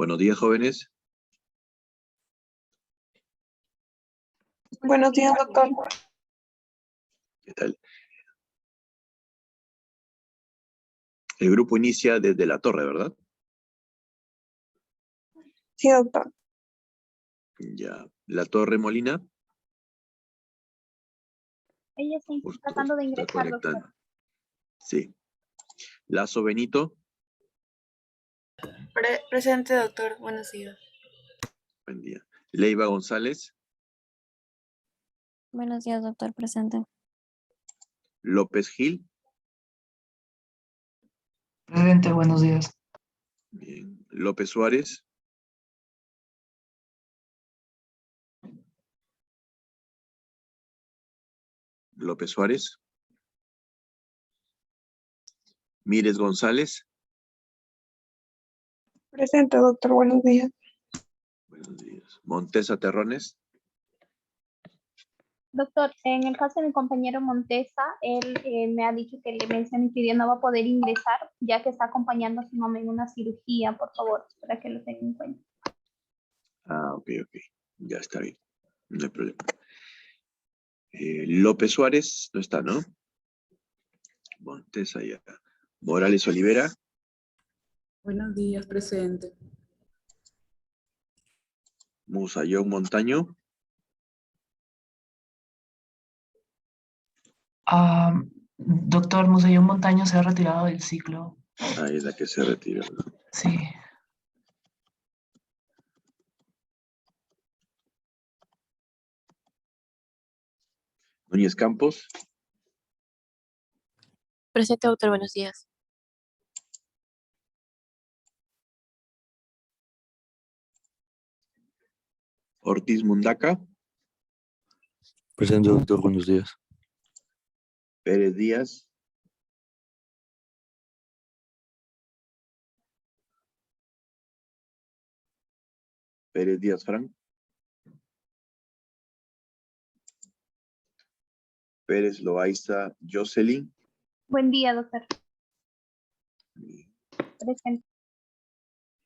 Buenos días, jóvenes. Buenos días, doctor. ¿Qué tal? El grupo inicia desde la torre, ¿verdad? Sí, doctor. Ya. La torre Molina. Ella está Justo tratando de está ingresar, doctor. conectando. Sí. Lazo Benito. Presente, doctor. Buenos días. Buen día. Leiva González. Buenos días, doctor, presente. López Gil. Presente, buenos días. Bien. López Suárez. López Suárez. Mírez González. Presente, doctor. Buenos días. Buenos días. Montesa Terrones. Doctor, en el caso de mi compañero Montesa, él me ha dicho que le mencione que hoy día no va a poder ingresar, ya que está acompañando a su mamá en una cirugía, por favor, para que lo tenga en cuenta. Ah, ok. Ya está bien. No hay problema. López Suárez no está, ¿no? Montesa ya. Morales Olivera. Buenos días, presente. Musayón Montaño. Doctor Musellón Montaño se ha retirado del ciclo. Ahí es la que se retiró, ¿no? Sí. Núñez Campos. Presente, doctor. Buenos días. Ortiz Mundaca. Presente, doctor, buenos días. Pérez Díaz. Pérez Díaz Frank. Pérez Loaiza Jocelyn. Buen día, doctor. Presente.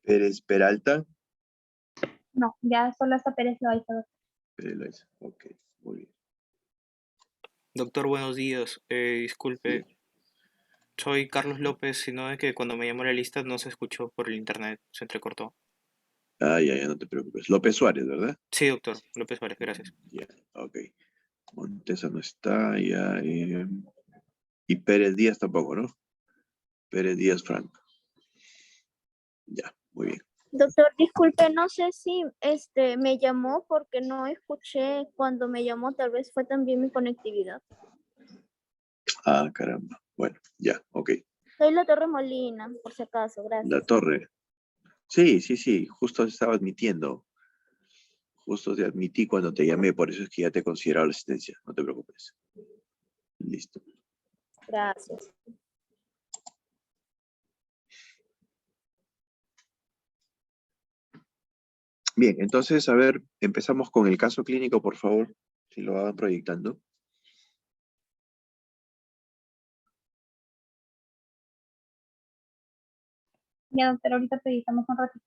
Pérez Peralta. No, ya solo hasta Pérez lo ha hecho, doctor. Pérez Loaiza. Ok, muy bien. Doctor, buenos días. Disculpe, Sí. soy Carlos López, sino de que cuando me llamó la lista no se escuchó por el internet, se entrecortó. Ya, no te preocupes. López Suárez, ¿verdad? Sí, doctor, López Suárez, gracias. Ya, ok. Montesa no está, ya. Y Pérez Díaz tampoco, ¿no? Pérez Díaz Frank. Ya, muy bien. Doctor, disculpe, no sé si me llamó porque no escuché cuando me llamó, tal vez fue también mi conectividad. Ah, caramba. Bueno, ya, ok. Soy la Torre Molina, por si acaso, gracias. La torre. Sí, justo estaba admitiendo. Justo te admití cuando te llamé, por eso es que ya te he considerado la asistencia. No te preocupes. Listo. Gracias. Bien, entonces, a ver, empezamos con el caso clínico, por favor, si lo van proyectando. Ya, doctor, ahorita pedimos un ratito.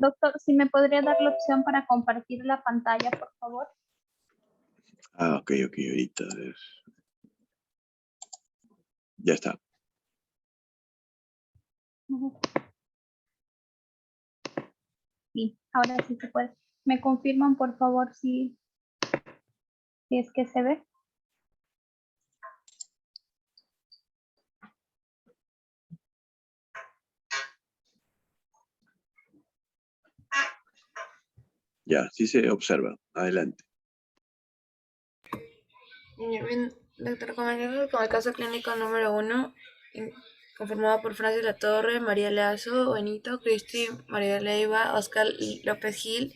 Doctor, si me podría dar la opción para compartir la pantalla, por favor. Ah, ok, ahorita. A ver. Ya está. Ujú. Sí, ahora sí se puede. ¿Me confirman, por favor, si es que se ve? Ya, sí se observa. Adelante. Bien, doctor, comencemos con el caso clínico número 1, conformado por Francis Latorre, María Lazo, Benito, Cristi, María Leiva, Oscar López Gil,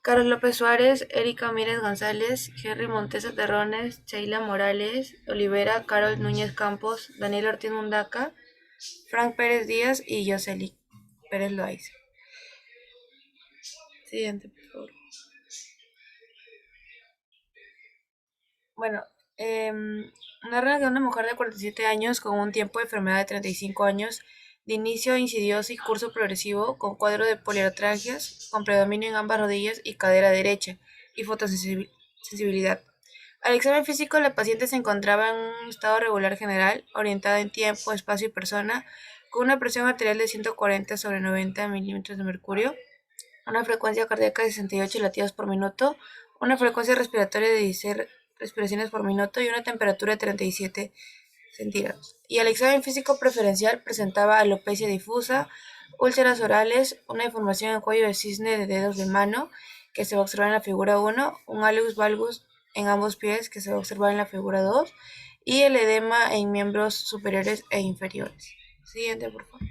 Carlos López Suárez, Erika Mírez González, Henry Montesa Terrones, Sheila Morales, Olivera, Carol Núñez Campos, Daniel Ortiz Mundaca, Frank Pérez Díaz y Yoseli Pérez Loaiza. Siguiente, por favor. Bueno, narra de una mujer de 47 años con un tiempo de enfermedad de 35 años, de inicio insidioso y curso progresivo, con cuadro de poliartralgias, con predominio en ambas rodillas y cadera derecha, y fotosensibilidad. Al examen físico, la paciente se encontraba en un estado regular general, orientada en tiempo, espacio y persona, con una presión arterial de 140/90 milímetros de mercurio, una frecuencia cardíaca de 68 latidos por minuto, una frecuencia respiratoria de 16 respiraciones por minuto y una temperatura de 37 centígrados. Y al examen físico preferencial presentaba alopecia difusa, úlceras orales, una deformación en cuello de cisne de dedos de mano, que se va a observar en la figura 1, un hallux valgus en ambos pies, que se va a observar en la figura 2, y el edema en miembros superiores e inferiores. Siguiente, por favor.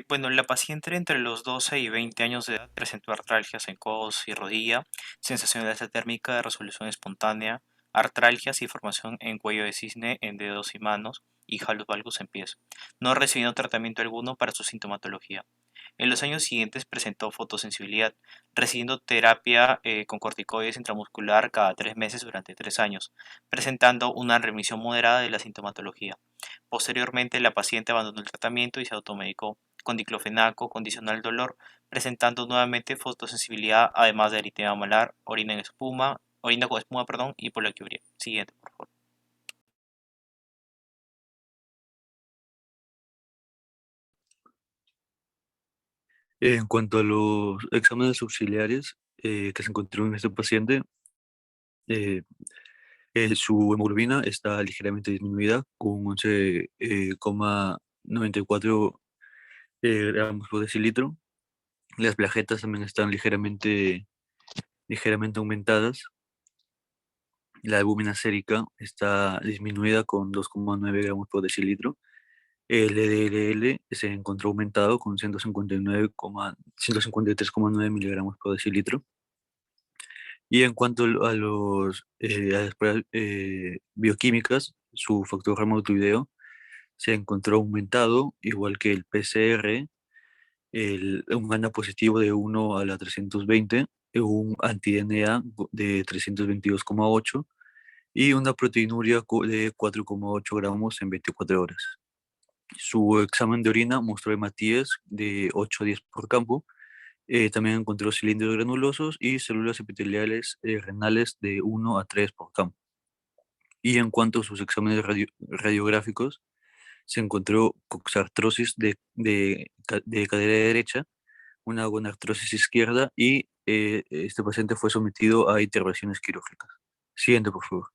Bueno, la paciente entre los 12 y 20 años de edad presentó artralgias en codos y rodilla, sensación de alta térmica de resolución espontánea, artralgias y formación en cuello de cisne en dedos y manos y hallux valgus en pies, no recibiendo tratamiento alguno para su sintomatología. En los años siguientes presentó fotosensibilidad, recibiendo terapia con corticoides intramuscular cada 3 meses durante 3 años, presentando una remisión moderada de la sintomatología. Posteriormente, la paciente abandonó el tratamiento y se automedicó con diclofenaco, condicional al dolor, presentando nuevamente fotosensibilidad, además de eritema malar, orina con espuma, perdón, y poliaquiuria. Siguiente, por favor. En cuanto a los exámenes auxiliares que se encontró en este paciente, eh, su hemoglobina está ligeramente disminuida con 11,94 gramos por decilitro. Las plaquetas también están ligeramente aumentadas. La albúmina sérica está disminuida con 2,9 gramos por decilitro. El LDL se encontró aumentado con 153,9 miligramos por decilitro. Y en cuanto a las pruebas bioquímicas, su factor reumatoideo se encontró aumentado, igual que el PCR, un ANA positivo de 1 a la 320, un anti-DNA de 322,8 y una proteinuria de 4,8 gramos en 24 horas. Su examen de orina mostró hematíes de 8 a 10 por campo. También encontró cilindros granulosos y células epiteliales renales de 1 a 3 por campo. Y en cuanto a sus exámenes radiográficos, se encontró coxartrosis de cadera derecha, una gonartrosis izquierda y este paciente fue sometido a intervenciones quirúrgicas. Siguiente, por favor.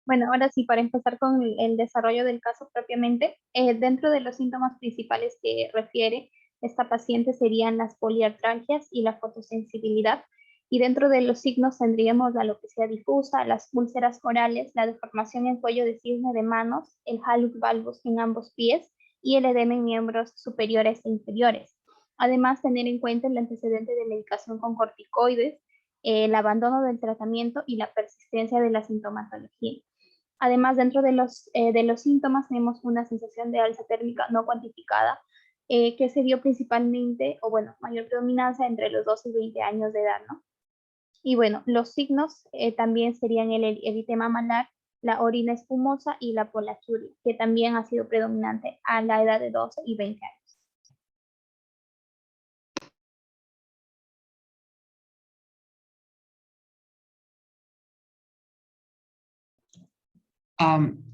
Bueno, ahora sí, para empezar con el desarrollo del caso propiamente, dentro de los síntomas principales que refiere esta paciente serían las poliartralgias y la fotosensibilidad. Y dentro de los signos tendríamos la alopecia difusa, las úlceras orales, la deformación en cuello de cisne de manos, el hallux valgus en ambos pies y el edema en miembros superiores e inferiores. Además, tener en cuenta el antecedente de medicación con corticoides, el abandono del tratamiento y la persistencia de la sintomatología. Además, dentro de los síntomas tenemos una sensación de alza térmica no cuantificada, que se dio principalmente, o bueno, mayor predominancia entre los 12 y 20 años de edad, ¿no? Y bueno, los signos también serían el eritema malar, la orina espumosa y la poliaquiuria, que también ha sido predominante a la edad de 12 y 20 años.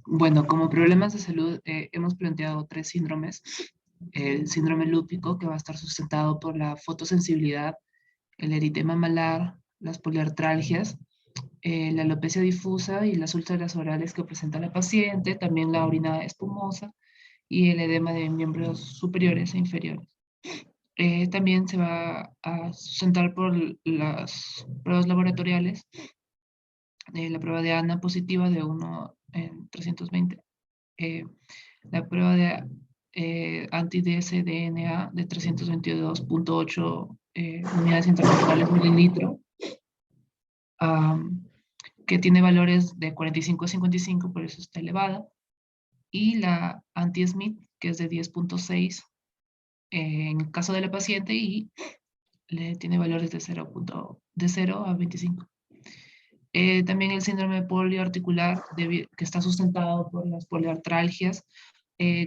Bueno, como problemas de salud hemos planteado 3 síndromes. El síndrome lúpico, que va a estar sustentado por la fotosensibilidad, el eritema malar, las poliartralgias, la alopecia difusa y las úlceras orales que presenta la paciente, también la orina espumosa y el edema de miembros superiores e inferiores. También se va a sustentar por las pruebas laboratoriales, la prueba de ANA positiva de 1 en 320, la prueba de anti-dsDNA de 322.8 unidades internacionales mililitro, que tiene valores de 45 a 55, por eso está elevada, y la anti-SMIT, que es de 10.6 en el caso de la paciente y tiene valores de 0 a 25. También el síndrome poliarticular, que está sustentado por las poliartralgias,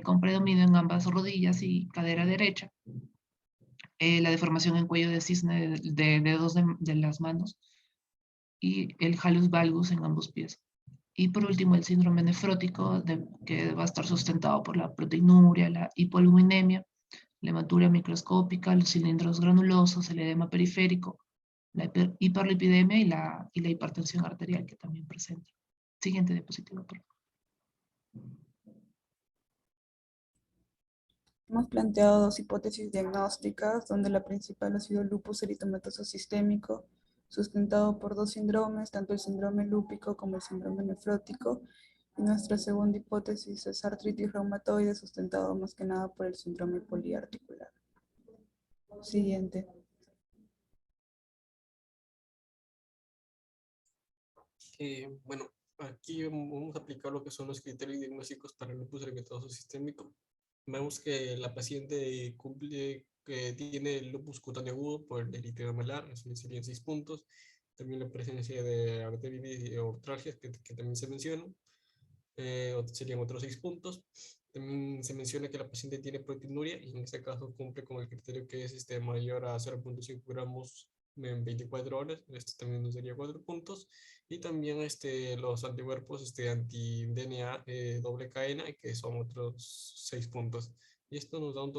con predominio en ambas rodillas y cadera derecha. La deformación en cuello de cisne de dedos de las manos y el hallux valgus en ambos pies. Y por último, el síndrome nefrótico, que va a estar sustentado por la proteinuria, la hipoaluminemia, la hematuria microscópica, los cilindros granulosos, el edema periférico, la hiperlipidemia y la hipertensión arterial que también presenta. Siguiente diapositiva, por favor. Hemos planteado 2 hipótesis diagnósticas, donde la principal ha sido lupus eritematoso sistémico, sustentado por 2 síndromes, tanto el síndrome lúpico como el síndrome nefrótico. Y nuestra segunda hipótesis es artritis reumatoide, sustentado más que nada por el síndrome poliarticular. Siguiente. Bueno, aquí vamos a aplicar lo que son los criterios diagnósticos para el lupus eritematoso sistémico. Vemos que la paciente que tiene el lupus cutáneo agudo por el eritema malar, eso serían 6 puntos. También la presencia de arteritis y artralgias, que también se mencionan, serían otros 6 puntos. También se menciona que la paciente tiene proteinuria y en este caso cumple con el criterio que es mayor a 0.5 gramos en 24 horas. Esto también nos daría 4 puntos. Y también los anticuerpos anti-DNA doble cadena, que son otros 6 puntos. Y esto nos da un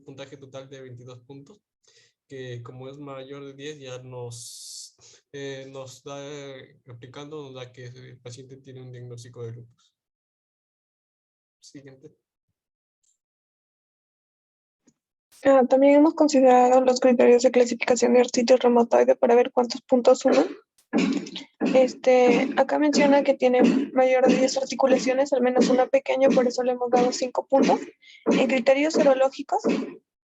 puntaje total de 22 puntos, que como es mayor de 10 ya nos da, aplicando, nos da que el paciente tiene un diagnóstico de lupus. Siguiente. También hemos considerado los criterios de clasificación de artritis reumatoide para ver cuántos puntos suman. Acá menciona que tiene mayor de 10 articulaciones, al menos una pequeña, por eso le hemos dado 5 puntos. En criterios serológicos,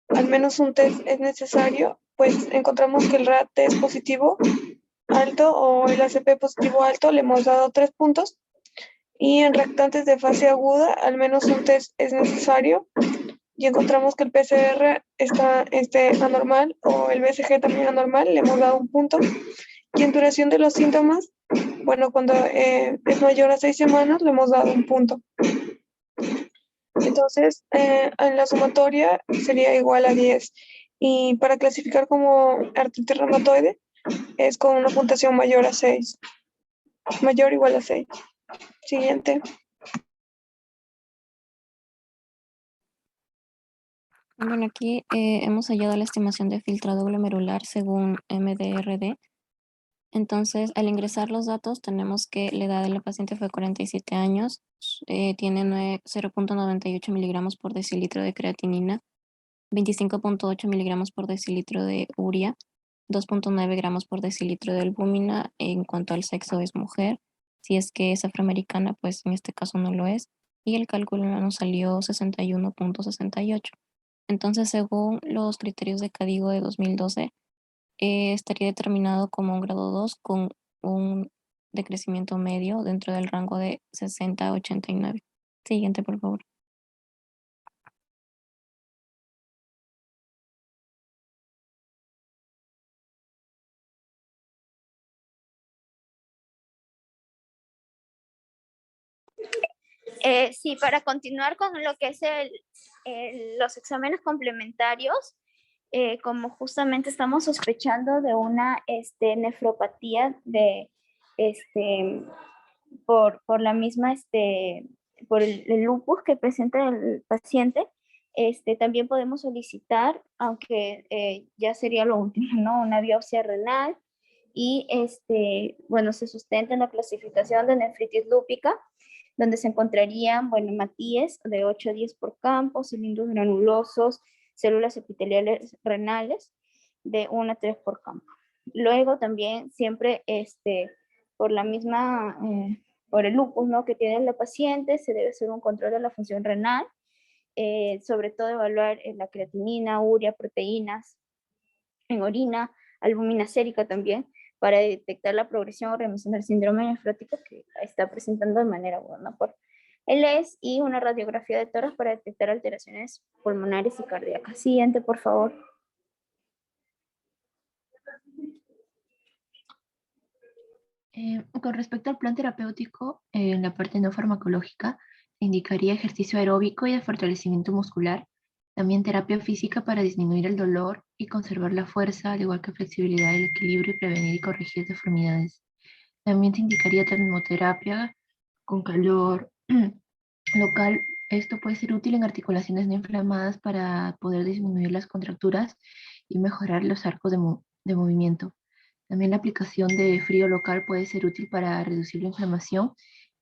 al menos un test es necesario, pues encontramos que el RAT es positivo alto o el ACP positivo alto, le hemos dado 3 puntos. Y en reactantes de fase aguda, al menos un test es necesario. Y encontramos que el PCR está anormal o el BCG también anormal, le hemos dado 1 punto. Y en duración de los síntomas, bueno, cuando es mayor a 6 semanas, le hemos dado 1 punto. Entonces, en la sumatoria sería igual a 10. Y para clasificar como artritis reumatoide, es con una puntuación mayor a 6. Mayor o igual a 6. Siguiente. Bueno, aquí hemos hallado la estimación de filtrado glomerular según MDRD. Entonces, al ingresar los datos, tenemos que la edad de la paciente fue 47 años, tiene 0.98 miligramos por decilitro de creatinina, 25.8 miligramos por decilitro de urea, 2.9 gramos por decilitro de albúmina. En cuanto al sexo, es mujer. Si es que es afroamericana, pues en este caso no lo es. Y el cálculo nos salió 61.68. Entonces, según los criterios de CADIGO de 2012, estaría determinado como un grado 2 con un decrecimiento medio dentro del rango de 60 a 89. Siguiente, por favor. Sí, para continuar con lo que es los exámenes complementarios, como justamente estamos sospechando de una nefropatía por la misma, por el lupus que presenta el paciente, también podemos solicitar, aunque ya sería lo último, ¿no? Una biopsia renal y, bueno, se sustenta en la clasificación de nefritis lúpica, donde se encontrarían, bueno, hematíes de 8 a 10 por campo, cilindros granulosos, células epiteliales renales de 1 a 3 por campo. Luego también siempre, por la misma, por el lupus, ¿no?, que tiene la paciente, se debe hacer un control de la función renal, sobre todo evaluar la creatinina, urea, proteínas en orina, albúmina sérica también, para detectar la progresión o remisión del síndrome nefrótico que está presentando de manera buena por el ES, y una radiografía de tórax para detectar alteraciones pulmonares y cardíacas. Siguiente, por favor. Con respecto al plan terapéutico, en la parte no farmacológica, indicaría ejercicio aeróbico y de fortalecimiento muscular, también terapia física para disminuir el dolor y conservar la fuerza, al igual que flexibilidad, el equilibrio y prevenir y corregir deformidades. También te indicaría termoterapia con calor local. Esto puede ser útil en articulaciones no inflamadas para poder disminuir las contracturas y mejorar los arcos de movimiento. También la aplicación de frío local puede ser útil para reducir la inflamación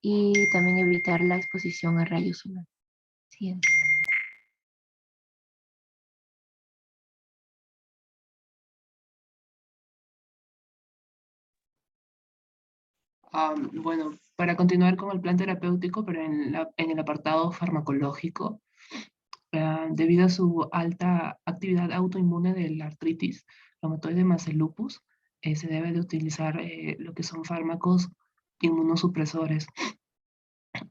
y también evitar la exposición a rayos UV. Siguiente. Bueno, para continuar con el plan terapéutico, pero en el apartado farmacológico, debido a su alta actividad autoinmune de la artritis reumatoide más el lupus, se debe de utilizar lo que son fármacos inmunosupresores.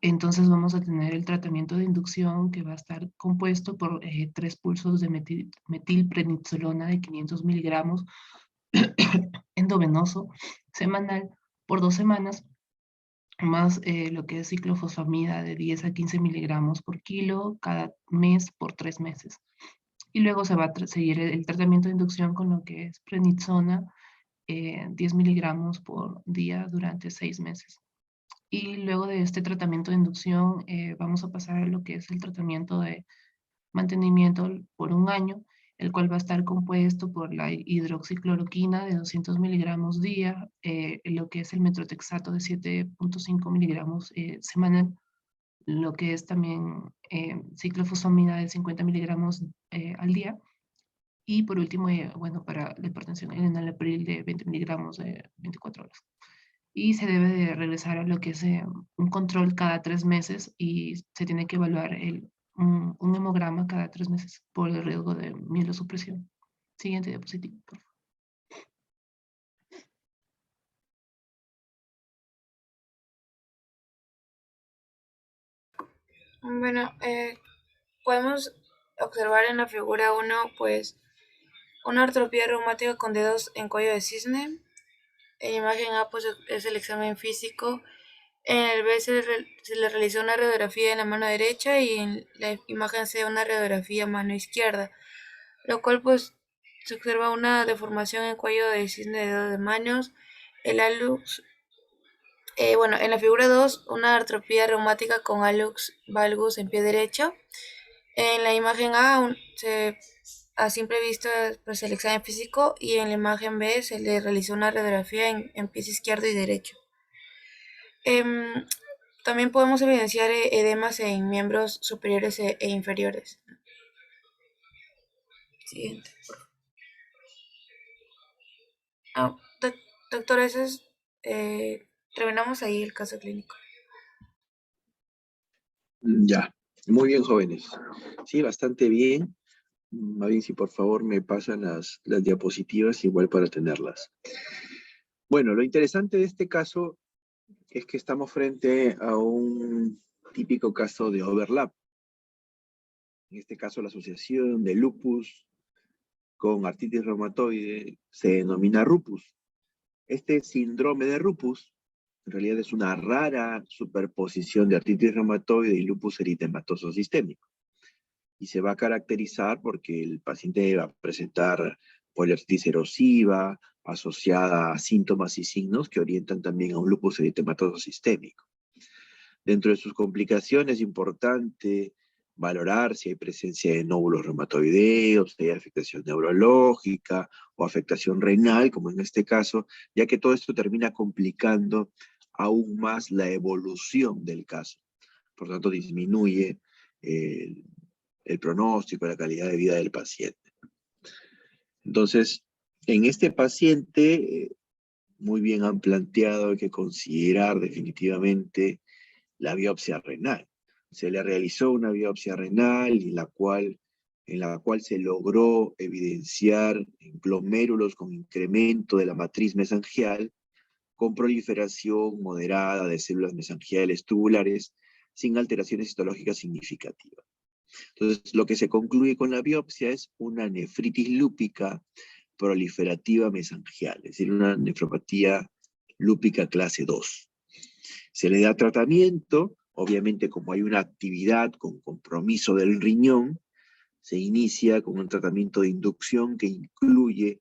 Entonces vamos a tener el tratamiento de inducción, que va a estar compuesto por 3 pulsos de metilprednisolona de 500 miligramos endovenoso semanal por 2 semanas, más lo que es ciclofosfamida de 10 a 15 miligramos por kilo cada mes por 3 meses. Y luego se va a seguir el tratamiento de inducción con lo que es prednisona, 10 miligramos por día durante 6 meses. Y luego de este tratamiento de inducción vamos a pasar a lo que es el tratamiento de mantenimiento por 1 año, el cual va a estar compuesto por la hidroxicloroquina de 200 miligramos día, lo que es el metrotexato de 7.5 miligramos semanal, lo que es también ciclofosfamida de 50 miligramos al día, y por último, bueno, para la hipertensión, el enalapril de 20 miligramos de 24 horas. Y se debe de regresar a lo que es un control cada 3 meses, y se tiene que evaluar un hemograma cada 3 meses por el riesgo de mielosupresión. Siguiente diapositiva, por favor. Bueno, podemos observar en la figura 1, pues, una artropía reumática con dedos en cuello de cisne. En imagen A, pues, es el examen físico. En el B se le realizó una radiografía en la mano derecha, y en la imagen C una radiografía en mano izquierda, lo cual, pues, se observa una deformación en cuello de cisne de dedos de manos, el hallux. Bueno, en la figura 2, una artropía reumática con hallux valgus en pie derecho. En la imagen A, a simple vista, pues, el examen físico, y en la imagen B se le realizó una radiografía en pies izquierdo y derecho. También podemos evidenciar edemas en miembros superiores e inferiores. Siguiente. Doctora, eso es, terminamos ahí el caso clínico. Ya, muy bien, jóvenes. Sí, bastante bien. Más bien, si por favor me pasan las diapositivas, igual para tenerlas. Bueno, lo interesante de este caso es que estamos frente a un típico caso de overlap. En este caso, la asociación de lupus con artritis reumatoide se denomina rupus. Este síndrome de rupus en realidad es una rara superposición de artritis reumatoide y lupus eritematoso sistémico. Y se va a caracterizar porque el paciente va a presentar poliartritis erosiva, asociada a síntomas y signos que orientan también a un lupus eritematoso sistémico. Dentro de sus complicaciones es importante valorar si hay presencia de nódulos reumatoideos, si hay afectación neurológica o afectación renal, como en este caso, ya que todo esto termina complicando aún más la evolución del caso. Por tanto, disminuye el pronóstico, la calidad de vida del paciente. Entonces, en este paciente, muy bien han planteado, hay que considerar definitivamente la biopsia renal. Se le realizó una biopsia renal en la cual se logró evidenciar glomérulos con incremento de la matriz mesangial, con proliferación moderada de células mesangiales tubulares, sin alteraciones histológicas significativas. Entonces, lo que se concluye con la biopsia es una nefritis lúpica proliferativa mesangial, es decir, una nefropatía lúpica clase 2. Se le da tratamiento, obviamente como hay una actividad con compromiso del riñón, se inicia con un tratamiento de inducción que incluye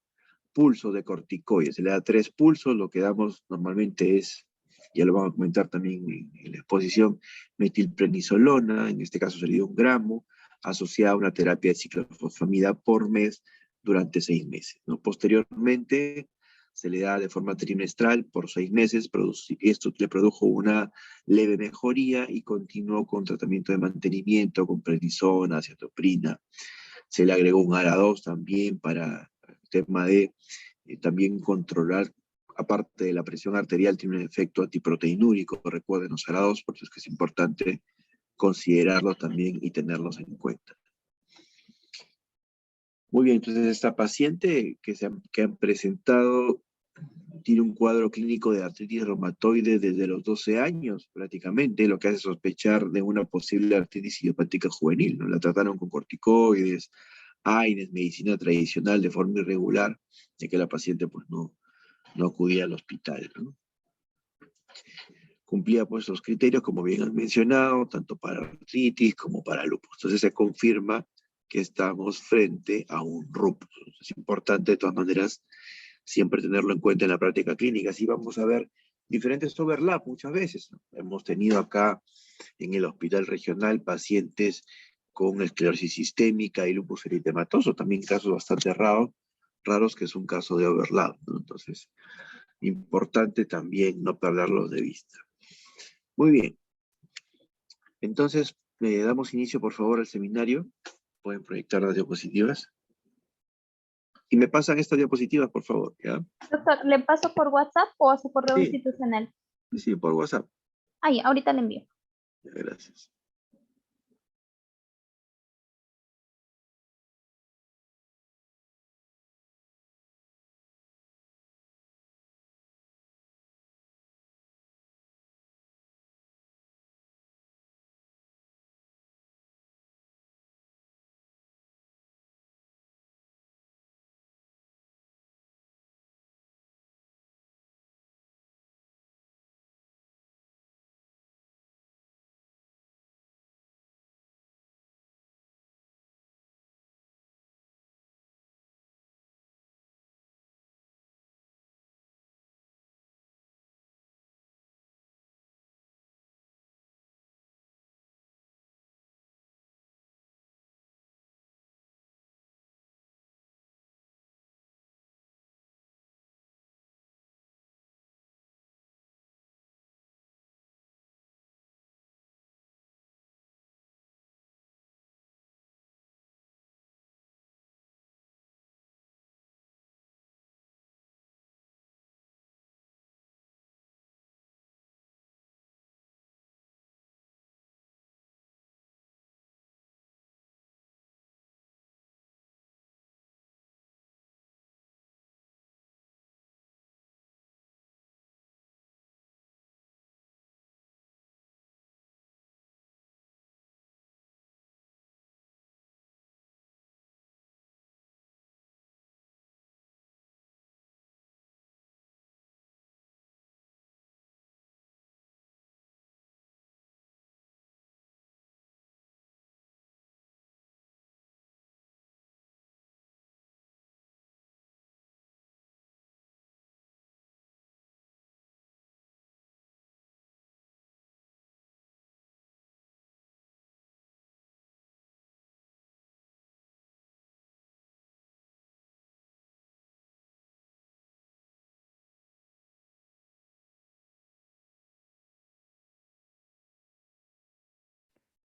pulso de corticoides. Se le da 3 pulsos, lo que damos normalmente es, ya lo vamos a comentar también en la exposición, metilprednisolona, en este caso se le dio 1 gramo, asociada a una terapia de ciclofosfamida por mes durante 6 meses, ¿no? Posteriormente se le da de forma trimestral por 6 meses, esto le produjo una leve mejoría y continuó con tratamiento de mantenimiento con prednisona, acetoprina. Se le agregó un ARA2 también para el tema de también controlar, aparte de la presión arterial, tiene un efecto antiproteinúrico, recuerden los ARA2, por eso es que es importante considerarlos también y tenerlos en cuenta. Muy bien, entonces esta paciente que han presentado tiene un cuadro clínico de artritis reumatoide desde los 12 años, prácticamente, lo que hace sospechar de una posible artritis idiopática juvenil, ¿no? La trataron con corticoides, AINES, medicina tradicional de forma irregular, de que la paciente pues no acudía al hospital, ¿no? Cumplía pues los criterios, como bien han mencionado, tanto para artritis como para lupus. Entonces se confirma que estamos frente a un lupus. Es importante de todas maneras siempre tenerlo en cuenta en la práctica clínica. Así vamos a ver diferentes overlap muchas veces, ¿no? Hemos tenido acá en el hospital regional pacientes con esclerosis sistémica y lupus eritematoso, también casos bastante raros que es un caso de overlap, ¿no? Entonces, importante también no perderlos de vista. Muy bien. Entonces, damos inicio, por favor, al seminario. Pueden proyectar las diapositivas. Y me pasan estas diapositivas, por favor, ¿ya? Doctor, ¿le paso por WhatsApp o a su correo Sí. institucional? Sí, por WhatsApp. Ahí, ahorita le envío. Gracias.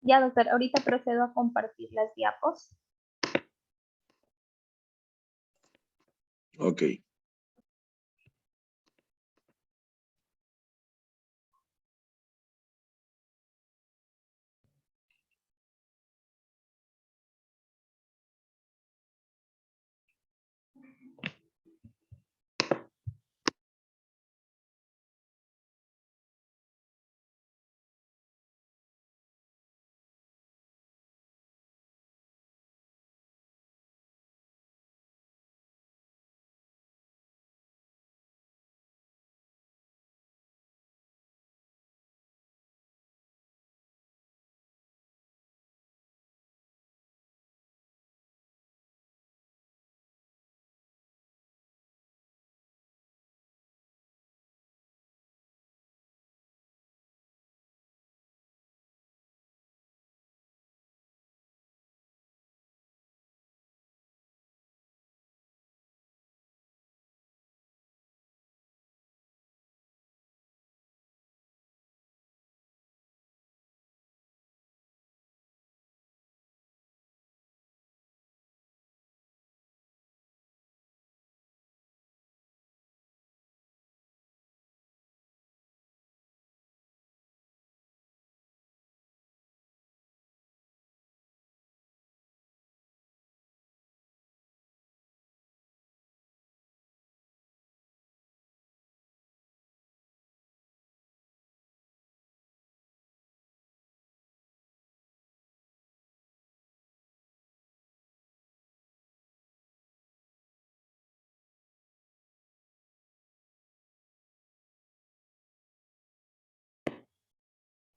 Ya, doctor, ahorita procedo a compartir las diapos. Ok.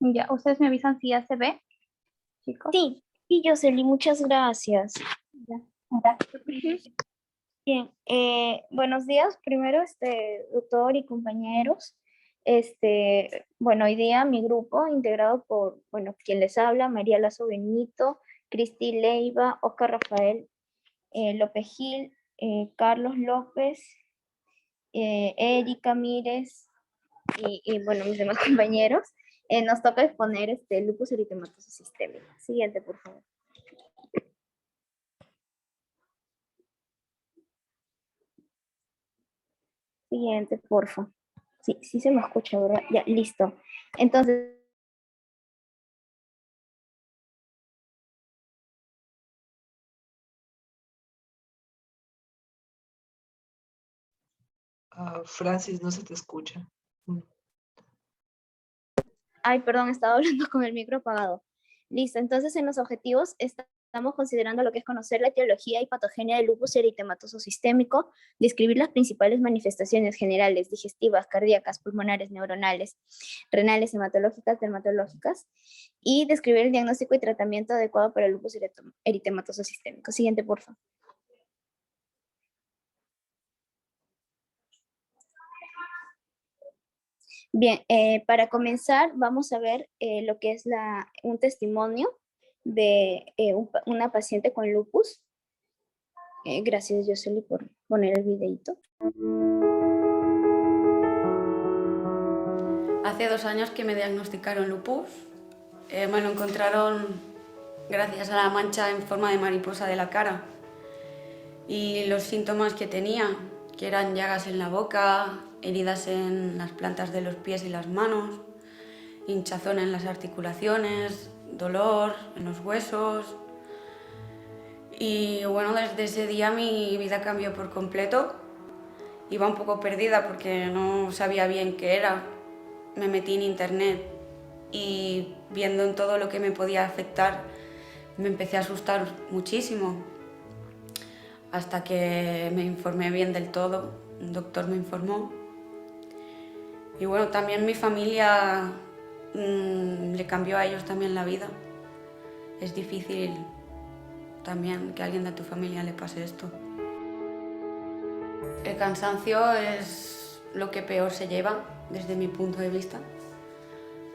Ya, ¿ustedes me avisan si ya se ve, chicos? Sí, y Jocelyn, muchas gracias. Ya, gracias. Ujú. Bien, buenos días, primero, doctor y compañeros. Bueno, hoy día mi grupo, integrado por, bueno, quien les habla, María Lazo Benito, Cristi Leiva, Oscar Rafael López Gil, Carlos López, Erika Mírez bueno, mis demás compañeros, nos toca exponer lupus eritematoso sistémico. Siguiente, por favor. Siguiente, por favor. Sí, sí se me escucha, ¿verdad? Ya, listo. Entonces, Francis, no se te escucha. ay, perdón, estaba hablando con el micro apagado. Listo, entonces en los objetivos estamos considerando lo que es conocer la etiología y patogenia del lupus eritematoso sistémico, describir las principales manifestaciones generales, digestivas, cardíacas, pulmonares, neuronales, renales, hematológicas, dermatológicas, y describir el diagnóstico y tratamiento adecuado para el lupus eritematoso sistémico. Siguiente, por favor. Bien, para comenzar vamos a ver lo que es un testimonio de una paciente con lupus. Gracias, Jocelyn, por poner el videito. Hace 2 años que me diagnosticaron lupus. Me lo encontraron gracias a la mancha en forma de mariposa de la cara y los síntomas que tenía, que eran llagas en la boca, heridas en las plantas de los pies y las manos, hinchazón en las articulaciones, dolor en los huesos. Y bueno, desde ese día mi vida cambió por completo. Iba un poco perdida porque no sabía bien qué era. Me metí en internet y viendo en todo lo que me podía afectar, me empecé a asustar muchísimo. Hasta que me informé bien del todo, un doctor me informó. Y bueno, también mi familia le cambió a ellos también la vida. Es difícil también que a alguien de tu familia le pase esto. El cansancio es lo que peor se lleva desde mi punto de vista,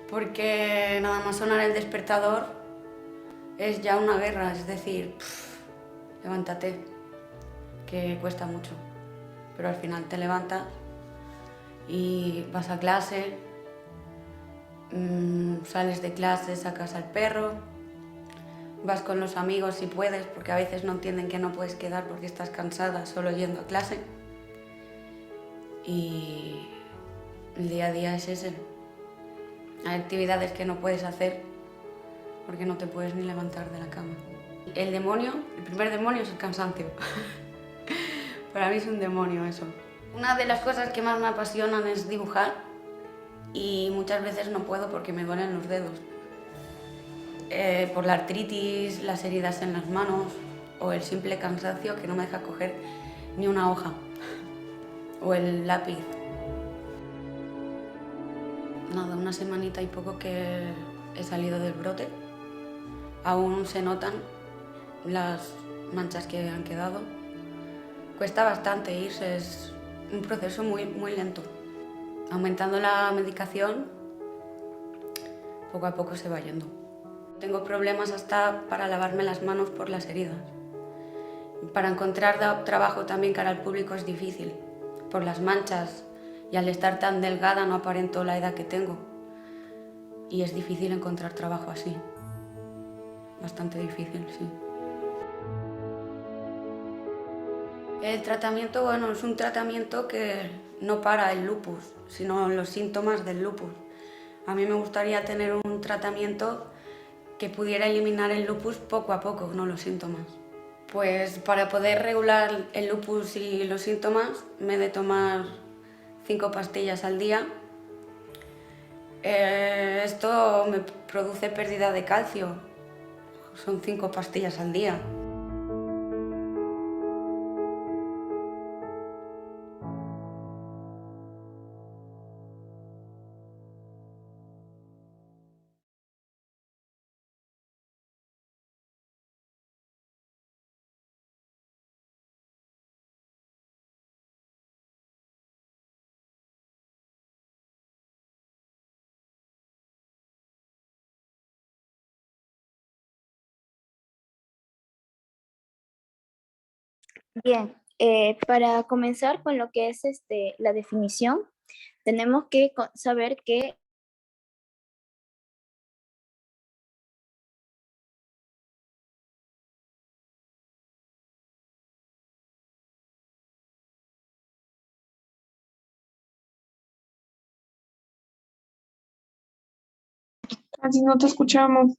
porque nada más sonar el despertador es ya una guerra, es decir, levántate, que cuesta mucho, pero al final te levantas y vas a clase, sales de clase, sacas al perro, vas con los amigos si puedes, porque a veces no entienden que no puedes quedar porque estás cansada solo yendo a clase. Y el día a día es ese. Hay actividades que no puedes hacer porque no te puedes ni levantar de la cama. El primer demonio es el cansancio. Para mí es un demonio eso. Una de las cosas que más me apasionan es dibujar y muchas veces no puedo porque me duelen los dedos. Por la artritis, las heridas en las manos o el simple cansancio que no me deja coger ni una hoja o el lápiz. Nada, una semanita y poco que he salido del brote. Aún se notan las manchas que han quedado. Cuesta bastante irse, es un proceso muy lento. Aumentando la medicación, poco a poco se va yendo. Tengo problemas hasta para lavarme las manos por las heridas. Para encontrar trabajo también cara al público es difícil, por las manchas, y al estar tan delgada no aparento la edad que tengo. Y es difícil encontrar trabajo así. Bastante difícil, sí. El tratamiento, bueno, es un tratamiento que no para el lupus, sino los síntomas del lupus. A mí me gustaría tener un tratamiento que pudiera eliminar el lupus poco a poco, no los síntomas. Pues para poder regular el lupus y los síntomas me he de tomar 5 pastillas al día. Esto me produce pérdida de calcio, son 5 pastillas al día. Bien, para comenzar con lo que es la definición, tenemos que saber que Así no te escuchamos.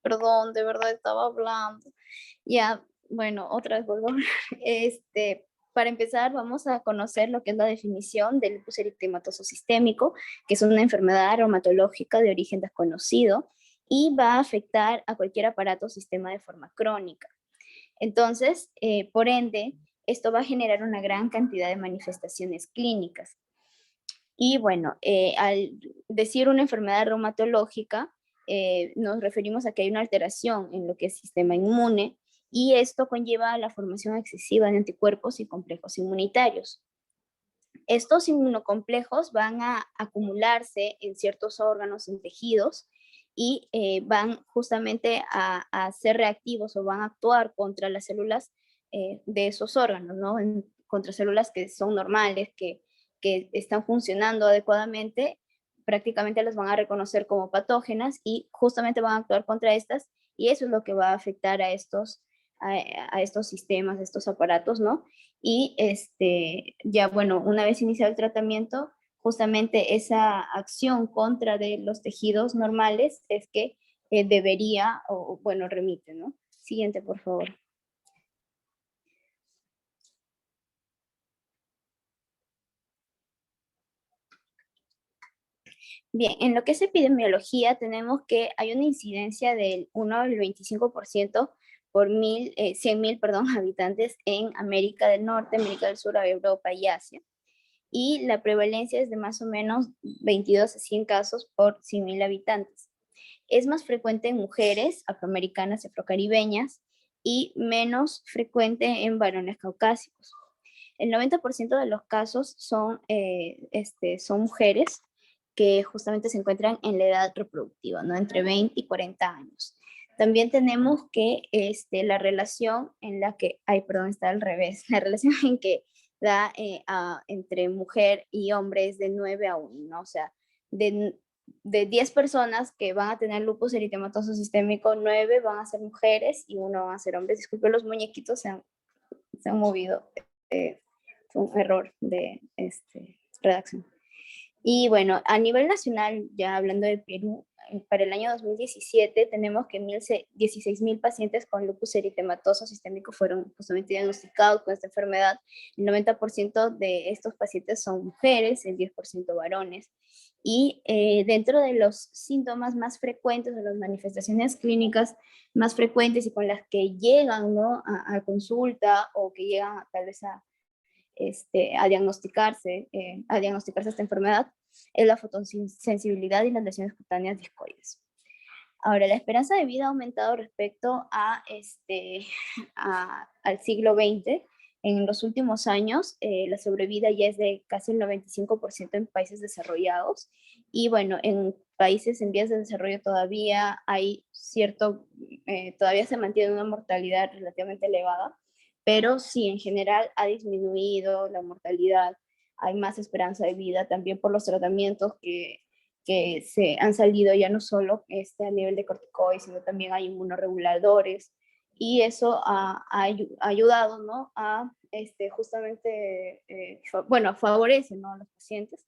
perdón, de verdad estaba hablando. Ya, bueno, otra vez vuelvo a hablar. Para empezar, vamos a conocer lo que es la definición del lupus eritematoso sistémico, que es una enfermedad reumatológica de origen desconocido y va a afectar a cualquier aparato o sistema de forma crónica. Entonces, por ende, esto va a generar una gran cantidad de manifestaciones clínicas. Y bueno, al decir una enfermedad reumatológica, nos referimos a que hay una alteración en lo que es sistema inmune y esto conlleva a la formación excesiva de anticuerpos y complejos inmunitarios. Estos inmunocomplejos van a acumularse en ciertos órganos, en tejidos, y van justamente a ser reactivos o van a actuar contra las células de esos órganos, ¿no? Contra células que son normales, que están funcionando adecuadamente, prácticamente las van a reconocer como patógenas y justamente van a actuar contra estas, y eso es lo que va a afectar a estos sistemas, a estos aparatos, ¿no? Y ya, bueno, una vez iniciado el tratamiento, justamente esa acción contra de los tejidos normales es que debería, o bueno, remite, ¿no? Siguiente, por favor. Bien, en lo que es epidemiología tenemos que hay una incidencia del 1 al 25% por 100.000 habitantes en América del Norte, América del Sur, Europa y Asia. Y la prevalencia es de más o menos 22 a 100 casos por 100.000 habitantes. Es más frecuente en mujeres afroamericanas y afrocaribeñas y menos frecuente en varones caucásicos. El 90% de los casos son mujeres que justamente se encuentran en la edad reproductiva, ¿no? Entre 20 y 40 años. También tenemos que la relación en la que, está al revés, la relación en que da entre mujer y hombre es de 9 a 1, ¿no? O sea, de 10 personas que van a tener lupus eritematoso sistémico, 9 van a ser mujeres y 1 van a ser hombres. Disculpe, los muñequitos se han movido. Fue un error de redacción. Y bueno, a nivel nacional, ya hablando de Perú, para el año 2017 tenemos que 16.000 pacientes con lupus eritematoso sistémico fueron justamente diagnosticados con esta enfermedad. El 90% de estos pacientes son mujeres, el 10% varones. Y dentro de los síntomas más frecuentes, de las manifestaciones clínicas más frecuentes y con las que llegan, ¿no?, a consulta o que llegan tal vez a diagnosticarse esta enfermedad, es la fotosensibilidad y las lesiones cutáneas discoides. Ahora, la esperanza de vida ha aumentado respecto al siglo XX. En los últimos años, la sobrevida ya es de casi el 95% en países desarrollados. Y bueno, en países en vías de desarrollo todavía todavía se mantiene una mortalidad relativamente elevada, pero sí, en general ha disminuido la mortalidad, hay más esperanza de vida también por los tratamientos que se han salido, ya no solo a nivel de corticoides, sino también hay inmunorreguladores, y eso ha ayudado, ¿no?, a justamente, favorece, ¿no?, a los pacientes.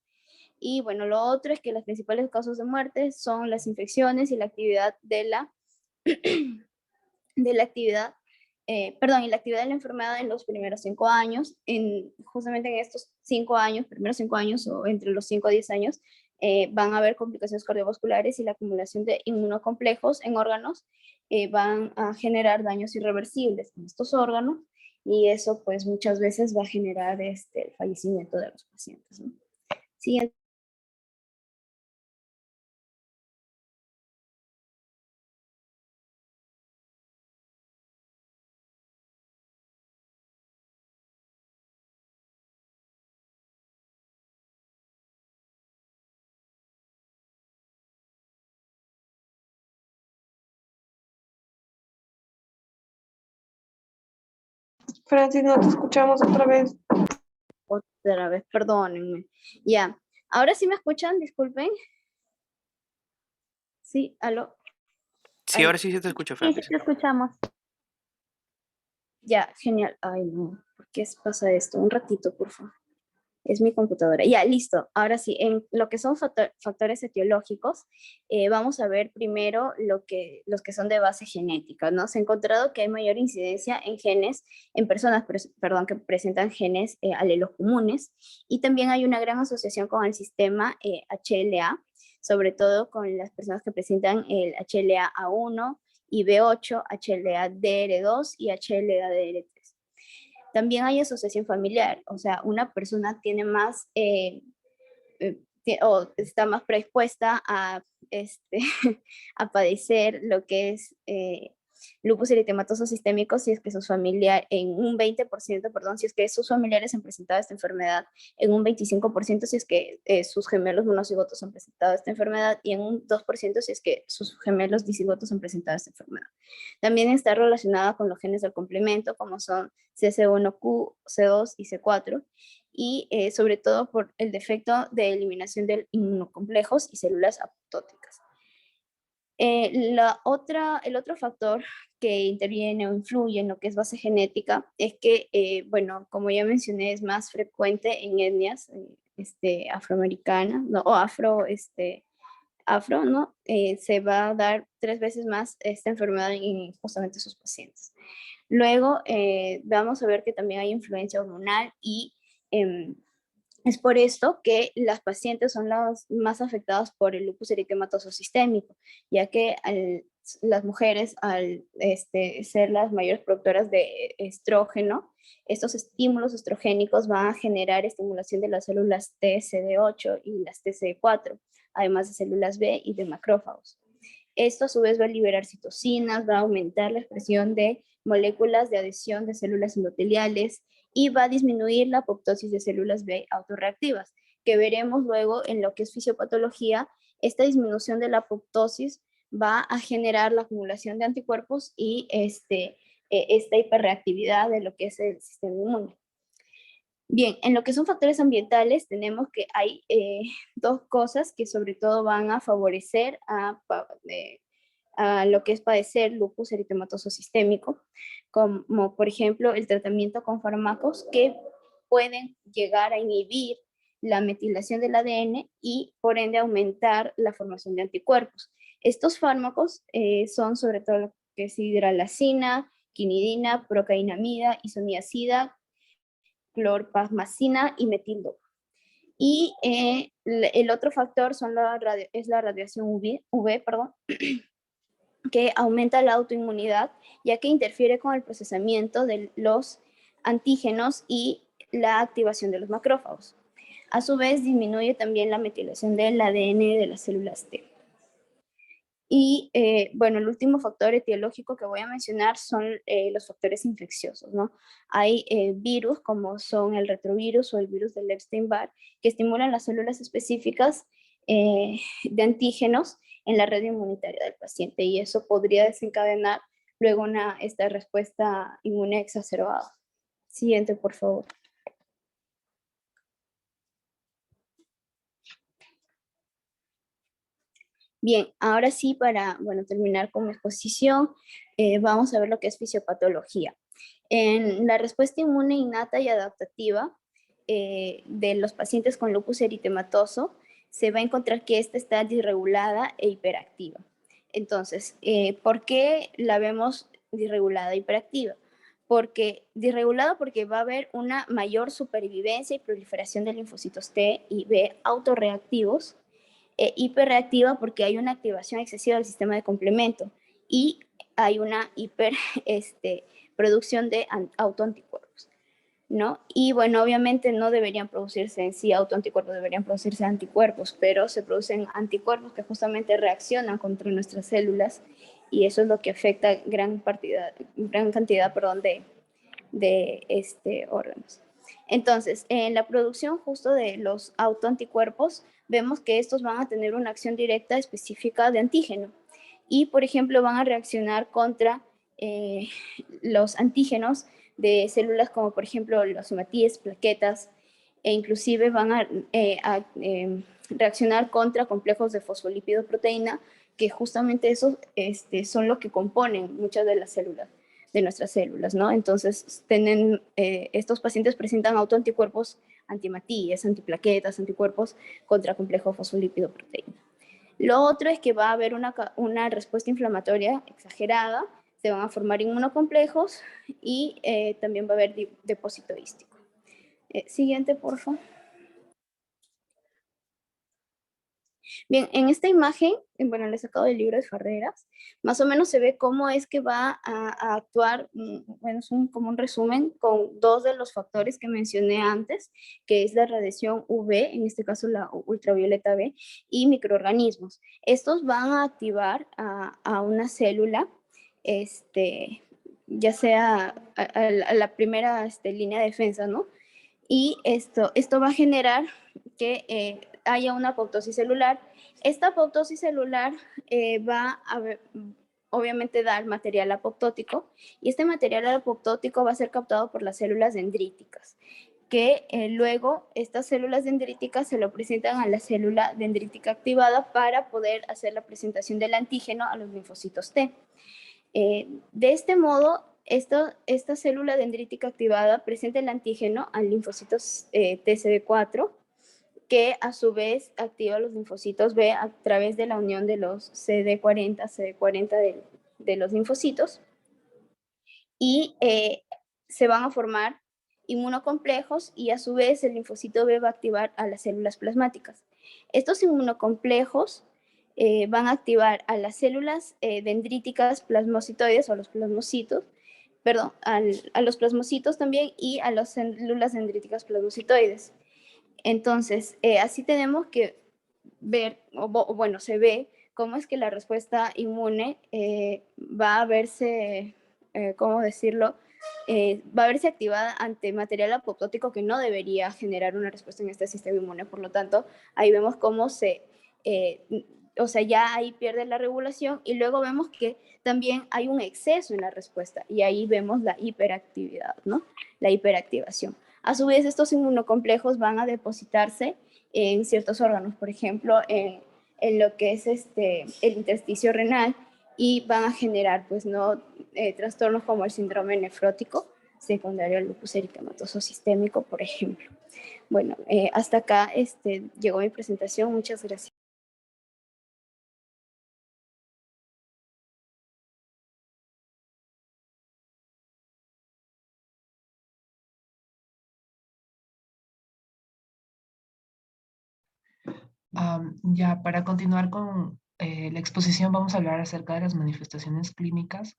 Y bueno, lo otro es que las principales causas de muerte son las infecciones y la actividad y la actividad de la enfermedad en los primeros 5 años. Justamente en estos 5 años, primeros 5 años o entre los 5 a 10 años, van a haber complicaciones cardiovasculares y la acumulación de inmunocomplejos en órganos van a generar daños irreversibles en estos órganos, y eso pues muchas veces va a generar el fallecimiento de los pacientes, ¿no? Siguiente. Francis, no te escuchamos otra vez. Otra vez, perdónenme. Ya, ahora sí me escuchan, disculpen. Sí, aló. Sí, ahora sí se te escucha, Sí, Francis. sí te escuchamos. Ya, genial. Ay, no, ¿por qué pasa esto? Un ratito, por favor. Es mi computadora. Ya, listo. Ahora sí, en lo que son factores etiológicos, vamos a ver primero los que son de base genética, ¿no? Se ha encontrado que hay mayor incidencia en genes, en personas, perdón, que presentan genes alelos comunes, y también hay una gran asociación con el sistema HLA, sobre todo con las personas que presentan el HLA-A1 y B8, HLA-DR2 y HLA-DR3. También hay asociación familiar, o sea, una persona tiene más, o está más predispuesta a, a padecer lo que es lupus eritematoso sistémico si es que sus familiares, en un 20%, perdón, si es que sus familiares han presentado esta enfermedad, en un 25% si es que sus gemelos monocigotos han presentado esta enfermedad, y en un 2% si es que sus gemelos dicigotos han presentado esta enfermedad. También está relacionada con los genes del complemento, como son CC1Q, C2 y C4, y sobre todo por el defecto de eliminación de inmunocomplejos y células apoptóticas. El otro factor que interviene o influye en lo que es base genética es que, bueno, como ya mencioné, es más frecuente en etnias afroamericanas, ¿no? O afro, ¿no? Se va a dar 3 veces más esta enfermedad en justamente sus pacientes. Luego, vamos a ver que también hay influencia hormonal, y es por esto que las pacientes son las más afectadas por el lupus eritematoso sistémico, ya que las mujeres, al ser las mayores productoras de estrógeno, estos estímulos estrogénicos van a generar estimulación de las células TCD8 y las TCD4, además de células B y de macrófagos. Esto a su vez va a liberar citocinas, va a aumentar la expresión de moléculas de adhesión de células endoteliales y va a disminuir la apoptosis de células B autorreactivas, que veremos luego en lo que es fisiopatología. Esta disminución de la apoptosis va a generar la acumulación de anticuerpos y esta hiperreactividad de lo que es el sistema inmune. Bien, en lo que son factores ambientales tenemos que hay dos cosas que sobre todo van a favorecer a lo que es padecer lupus eritematoso sistémico, como por ejemplo el tratamiento con fármacos que pueden llegar a inhibir la metilación del ADN y por ende aumentar la formación de anticuerpos. Estos fármacos son sobre todo lo que es hidralazina, quinidina, procainamida, isoniazida, clorpasmacina y metildopa. Y el otro factor es la radiación UV, que aumenta la autoinmunidad, ya que interfiere con el procesamiento de los antígenos y la activación de los macrófagos. A su vez, disminuye también la metilación del ADN de las células T. Y bueno, el último factor etiológico que voy a mencionar son los factores infecciosos, ¿no? Hay virus como son el retrovirus o el virus del Epstein-Barr que estimulan las células específicas de antígenos en la red inmunitaria del paciente y eso podría desencadenar luego esta respuesta inmune exacerbada. Siguiente, por favor. Bien, ahora sí, para terminar con mi exposición, vamos a ver lo que es fisiopatología. En la respuesta inmune innata y adaptativa de los pacientes con lupus eritematoso, se va a encontrar que esta está disregulada e hiperactiva. Entonces, ¿por qué la vemos disregulada e hiperactiva? Disregulada porque va a haber una mayor supervivencia y proliferación de linfocitos T y B autorreactivos, hiperreactiva porque hay una activación excesiva del sistema de complemento y hay una producción de autoanticuerpos, ¿no? Y bueno, obviamente no deberían producirse en sí autoanticuerpos, deberían producirse anticuerpos, pero se producen anticuerpos que justamente reaccionan contra nuestras células y eso es lo que afecta gran cantidad de órganos. Entonces, en la producción justo de los autoanticuerpos, vemos que estos van a tener una acción directa específica de antígeno y, por ejemplo, van a reaccionar contra los antígenos de células como, por ejemplo, los hematíes, plaquetas, e inclusive van a reaccionar contra complejos de fosfolípido-proteína, que justamente esos son los que componen muchas de las células, de nuestras células, ¿no? Entonces, estos pacientes presentan autoanticuerpos antimatíes, antiplaquetas, anticuerpos contra complejo fosfolípido-proteína. Lo otro es que va a haber una respuesta inflamatoria exagerada, se van a formar inmunocomplejos y también va a haber depósito hístico. Siguiente, por favor. Bien, en esta imagen, bueno, le he sacado del libro de Ferreras, más o menos se ve cómo es que va a actuar, bueno, es como un resumen con dos de los factores que mencioné antes, que es la radiación UV, en este caso la ultravioleta B, y microorganismos. Estos van a activar a una célula, ya sea a la primera línea de defensa, ¿no? Y esto va a generar que haya una apoptosis celular. Esta apoptosis celular va a obviamente dar material apoptótico y este material apoptótico va a ser captado por las células dendríticas, que luego estas células dendríticas se lo presentan a la célula dendrítica activada para poder hacer la presentación del antígeno a los linfocitos T. De este modo, esta célula dendrítica activada presenta el antígeno al linfocitos TCD4, que a su vez activa los linfocitos B a través de la unión de los CD40 de los linfocitos y se van a formar inmunocomplejos y a su vez el linfocito B va a activar a las células plasmáticas. Estos inmunocomplejos van a activar a las células dendríticas plasmocitoides o a los plasmocitos, perdón, a los plasmocitos también y a las células dendríticas plasmocitoides. Entonces, así tenemos que ver, bueno, se ve cómo es que la respuesta inmune va a verse, ¿cómo decirlo? Va a verse activada ante material apoptótico que no debería generar una respuesta en este sistema inmune. Por lo tanto, ahí vemos cómo o sea, ya ahí pierde la regulación y luego vemos que también hay un exceso en la respuesta y ahí vemos la hiperactividad, ¿no? La hiperactivación. A su vez, estos inmunocomplejos van a depositarse en ciertos órganos, por ejemplo, en lo que es el intersticio renal, y van a generar pues, ¿no? Trastornos como el síndrome nefrótico secundario al lupus eritematoso sistémico, por ejemplo. Bueno, hasta acá llegó mi presentación. Muchas gracias. Ya, para continuar con la exposición, vamos a hablar acerca de las manifestaciones clínicas.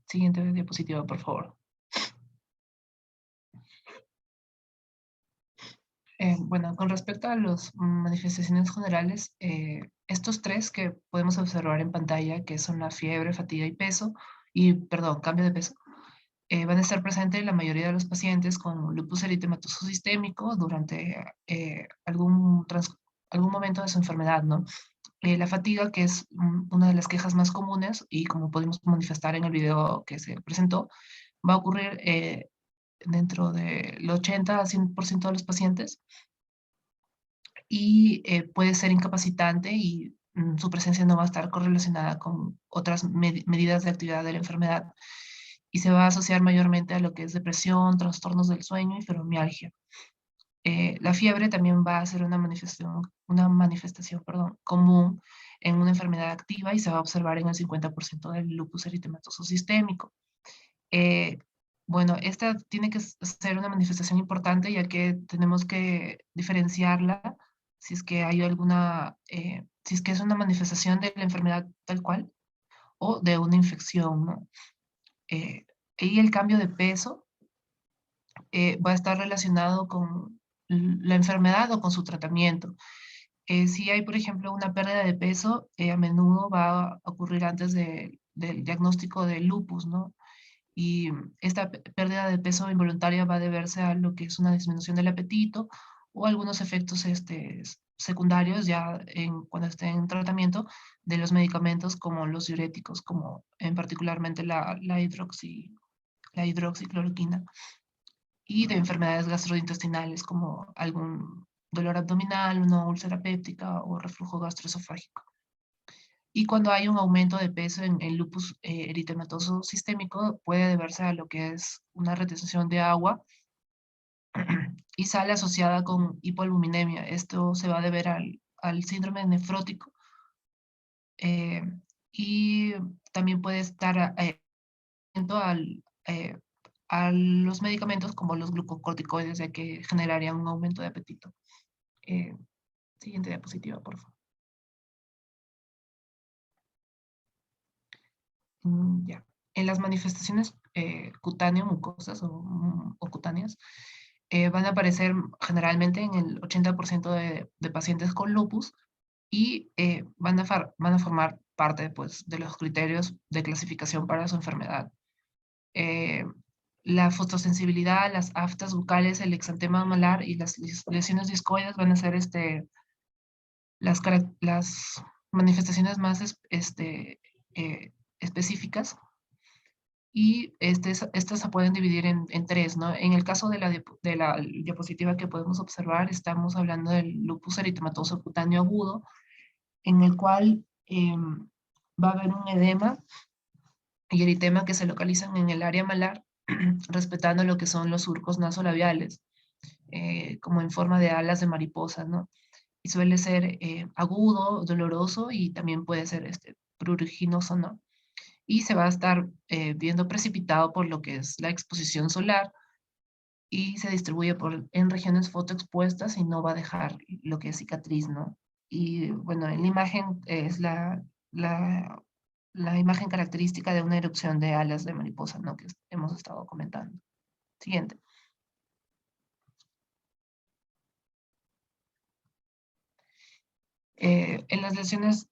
Siguiente diapositiva, por favor. Bueno, con respecto a las manifestaciones generales, estos tres que podemos observar en pantalla, que son la fiebre, fatiga y peso, cambio de peso, van a estar presentes en la mayoría de los pacientes con lupus eritematoso sistémico durante algún momento de su enfermedad, ¿no? La fatiga, que es una de las quejas más comunes, y como podemos manifestar en el video que se presentó, va a ocurrir dentro del 80 a 100% de los pacientes, y puede ser incapacitante, y su presencia no va a estar correlacionada con otras medidas de actividad de la enfermedad, y se va a asociar mayormente a lo que es depresión, trastornos del sueño y fibromialgia. La fiebre también va a ser una manifestación común en una enfermedad activa, y se va a observar en el 50% del lupus eritematoso sistémico. Bueno, esta tiene que ser una manifestación importante, ya que tenemos que diferenciarla si es que hay si es que es una manifestación de la enfermedad tal cual o de una infección, ¿no? Y el cambio de peso va a estar relacionado con la enfermedad o con su tratamiento. Si hay, por ejemplo, una pérdida de peso, a menudo va a ocurrir antes del diagnóstico de lupus, ¿no? Y esta pérdida de peso involuntaria va a deberse a lo que es una disminución del apetito o algunos efectos secundarios ya cuando esté en tratamiento de los medicamentos, como los diuréticos, como en particularmente la hidroxicloroquina, y de enfermedades gastrointestinales como algún dolor abdominal, una úlcera péptica o reflujo gastroesofágico. Y cuando hay un aumento de peso en lupus eritematoso sistémico, puede deberse a lo que es una retención de agua y sal asociada con hipoalbuminemia. Esto se va a deber al síndrome nefrótico, y también puede estar atento a los medicamentos como los glucocorticoides, ya que generarían un aumento de apetito. Siguiente diapositiva, por favor. Ya. En las manifestaciones cutáneo-mucosas o cutáneas, van a aparecer generalmente en el 80% de pacientes con lupus, y van a formar parte, pues, de los criterios de clasificación para su enfermedad. La fotosensibilidad, las aftas bucales, el exantema malar y las lesiones discoides van a ser las manifestaciones más específicas, y estas se pueden dividir en tres, ¿no? En el caso de la diapositiva que podemos observar, estamos hablando del lupus eritematoso cutáneo agudo, en el cual va a haber un edema y eritema que se localizan en el área malar, respetando lo que son los surcos nasolabiales, como en forma de alas de mariposa, ¿no? Y suele ser agudo, doloroso, y también puede ser pruriginoso, ¿no? Y se va a estar viendo precipitado por lo que es la exposición solar, y se distribuye en regiones fotoexpuestas, y no va a dejar lo que es cicatriz, ¿no? Y bueno, en la imagen es la imagen característica de una erupción de alas de mariposa, ¿no? Que hemos estado comentando. Siguiente. En las lesiones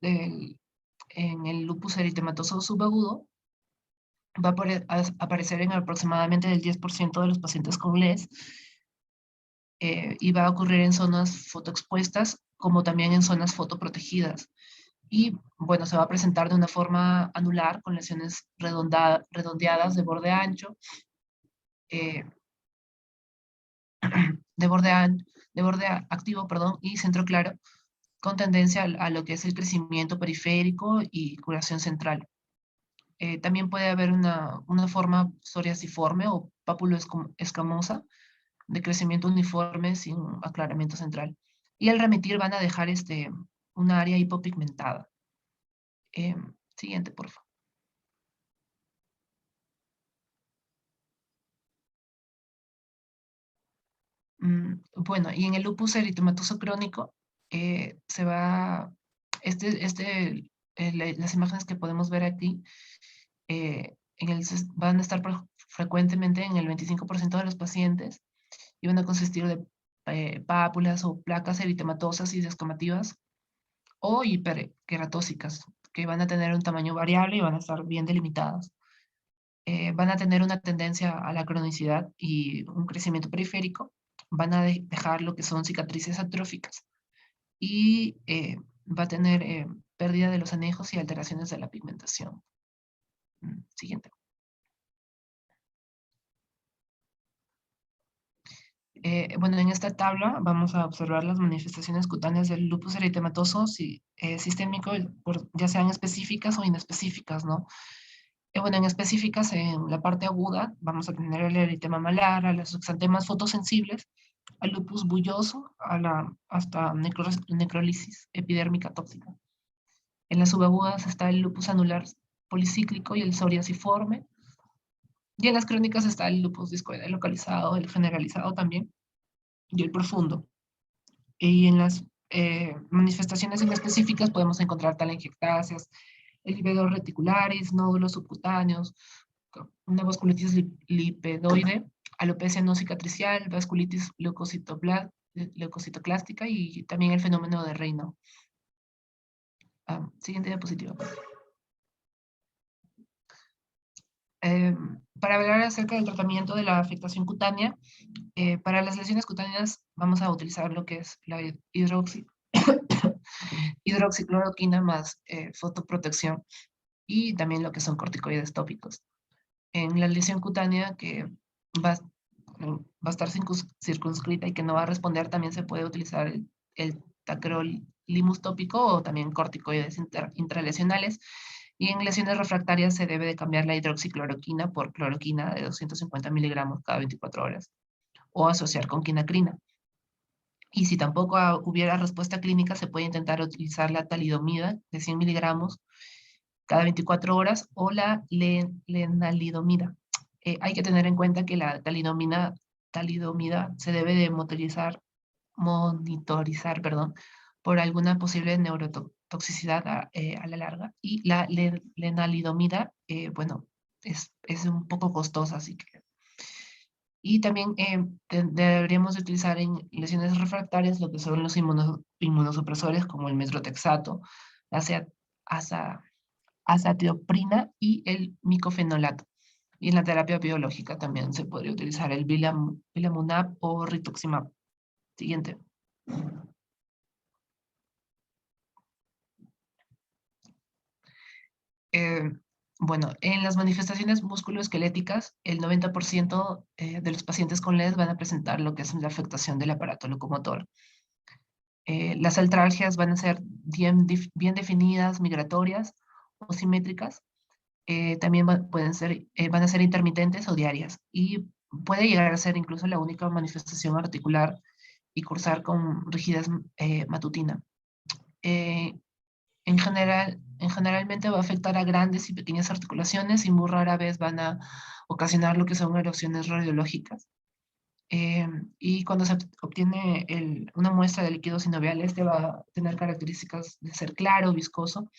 en el lupus eritematoso subagudo, va a aparecer en aproximadamente el 10% de los pacientes con LES, y va a ocurrir en zonas fotoexpuestas como también en zonas fotoprotegidas. Y bueno, se va a presentar de una forma anular, con lesiones redondeadas de borde ancho, de borde activo, perdón, y centro claro, con tendencia a lo que es el crecimiento periférico y curación central. También puede haber una forma psoriasiforme o pápulo escamosa de crecimiento uniforme sin aclaramiento central. Y al remitir van a dejar una área hipopigmentada. Siguiente, por favor. Bueno, y en el lupus eritematoso crónico las imágenes que podemos ver aquí van a estar frecuentemente en el 25% de los pacientes y van a consistir de pápulas o placas eritematosas y descamativas o hiperqueratósicas, que van a tener un tamaño variable y van a estar bien delimitadas. Van a tener una tendencia a la cronicidad y un crecimiento periférico, van a dejar lo que son cicatrices atróficas y va a tener pérdida de los anejos y alteraciones de la pigmentación. Siguiente. Bueno, en esta tabla vamos a observar las manifestaciones cutáneas del lupus eritematoso sistémico, ya sean específicas o inespecíficas, ¿no? Bueno, en específicas, en la parte aguda, vamos a tener el eritema malar, a los exantemas fotosensibles, al lupus bulloso, hasta necrólisis epidérmica tóxica. En las subagudas está el lupus anular policíclico y el psoriasiforme. Y en las crónicas está el lupus discoide localizado, el generalizado también, y el profundo. Y en las manifestaciones inespecíficas podemos encontrar telangiectasias, el livedor reticularis, nódulos subcutáneos, una vasculitis lipidoide, alopecia no cicatricial, vasculitis leucocitoclástica y también el fenómeno de Raynaud. Siguiente diapositiva. Para hablar acerca del tratamiento de la afectación cutánea, para las lesiones cutáneas vamos a utilizar lo que es la hidroxicloroquina más fotoprotección y también lo que son corticoides tópicos. En la lesión cutánea que va a estar circunscrita y que no va a responder, también se puede utilizar el tacrolimus tópico o también corticoides intralesionales. Y en lesiones refractarias se debe de cambiar la hidroxicloroquina por cloroquina de 250 miligramos cada 24 horas o asociar con quinacrina. Y si tampoco hubiera respuesta clínica, se puede intentar utilizar la talidomida de 100 miligramos cada 24 horas o la lenalidomida. Hay que tener en cuenta que la talidomida se debe de monitorizar, por alguna posible neurotoxicidad a la larga. Y la lenalidomida, bueno, es un poco costosa, así que... Y también deberíamos utilizar en lesiones refractarias lo que son los inmunosupresores como el metrotexato, la azatioprina y el micofenolato. Y en la terapia biológica también se podría utilizar el vilamunab o rituximab. Siguiente. Bueno, en las manifestaciones musculoesqueléticas, el 90% de los pacientes con LES van a presentar lo que es la afectación del aparato locomotor. Las artralgias van a ser bien definidas, migratorias o simétricas. También van a ser intermitentes o diarias. Y puede llegar a ser incluso la única manifestación articular y cursar con rigidez matutina. Generalmente va a afectar a grandes y pequeñas articulaciones y muy rara vez van a ocasionar lo que son erosiones radiológicas. Y cuando se obtiene una muestra de líquido sinovial, este va a tener características de ser claro, viscoso,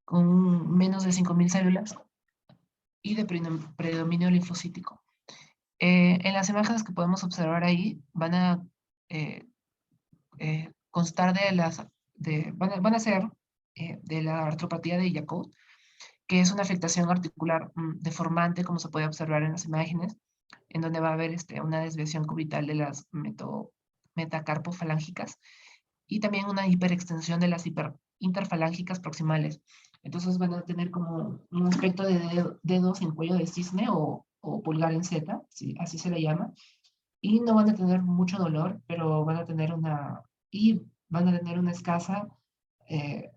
con menos de 5.000 células y de predominio linfocítico. En las imágenes que podemos observar ahí van a constar van a ser de la artropatía de Yacob, que es una afectación articular deformante, como se puede observar en las imágenes, en donde va a haber una desviación cubital de las metacarpofalángicas y también una hiperextensión de las interfalángicas proximales. Entonces van a tener como un aspecto de dedos en cuello de cisne o pulgar en Z, ¿sí? Así se le llama. y no van a tener mucho dolor, pero van a tener una escasa